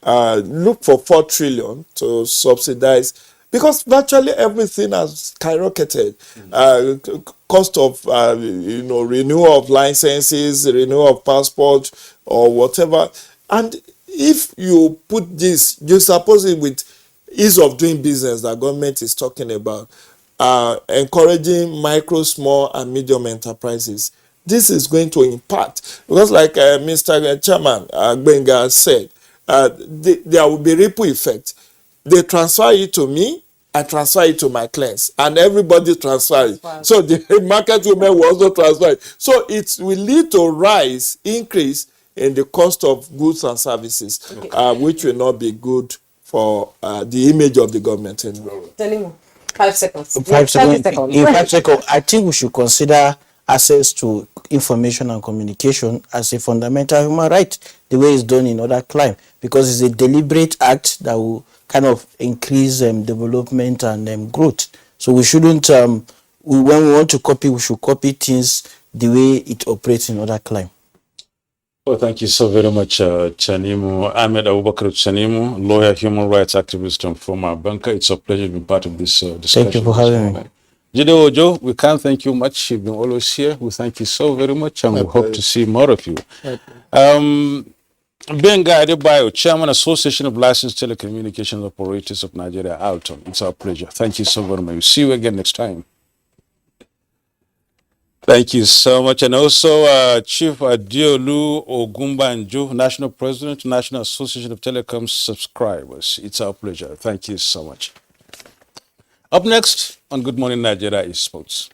look for 4 trillion to subsidize, because virtually everything has skyrocketed. Cost of renewal of licenses, renewal of passport, or whatever. And if you put this, you suppose it with ease of doing business that government is talking about, encouraging micro, small, and medium enterprises. This is going to impact, because like Mr. Chairman Benga said, there will be ripple effect. They transfer it to me, I transfer it to my clients, and everybody transfer it. So the market women will also transfer it. So it will lead to increase in the cost of goods and services, which will not be good for the image of the government anymore. Telling you, 5 seconds. 5 seconds. In 5 seconds, I think we should consider access to information and communication as a fundamental human right, the way it's done in other climes, because it's a deliberate act that will kind of increase development and growth. So we shouldn't, when we want to copy, we should copy things the way it operates in other climes. Well, thank you so very much, Chanimu. Ahmed Abubakar Chanimu, lawyer, human rights activist, and former banker. It's a pleasure to be part of this discussion. Thank you for having me. Jide Ojo, we can't thank you much. You've been always here. We thank you so very much, and we hope to see more of you. Benga Adebayo, Chairman, Association of Licensed Telecommunications Operators of Nigeria, Alton. It's our pleasure. Thank you so very much. We'll see you again next time. Thank you so much. And also Chief Adiolu Ogumbanjo, National President, National Association of Telecom Subscribers. It's our pleasure. Thank you so much. Up next on Good Morning Nigeria is sports.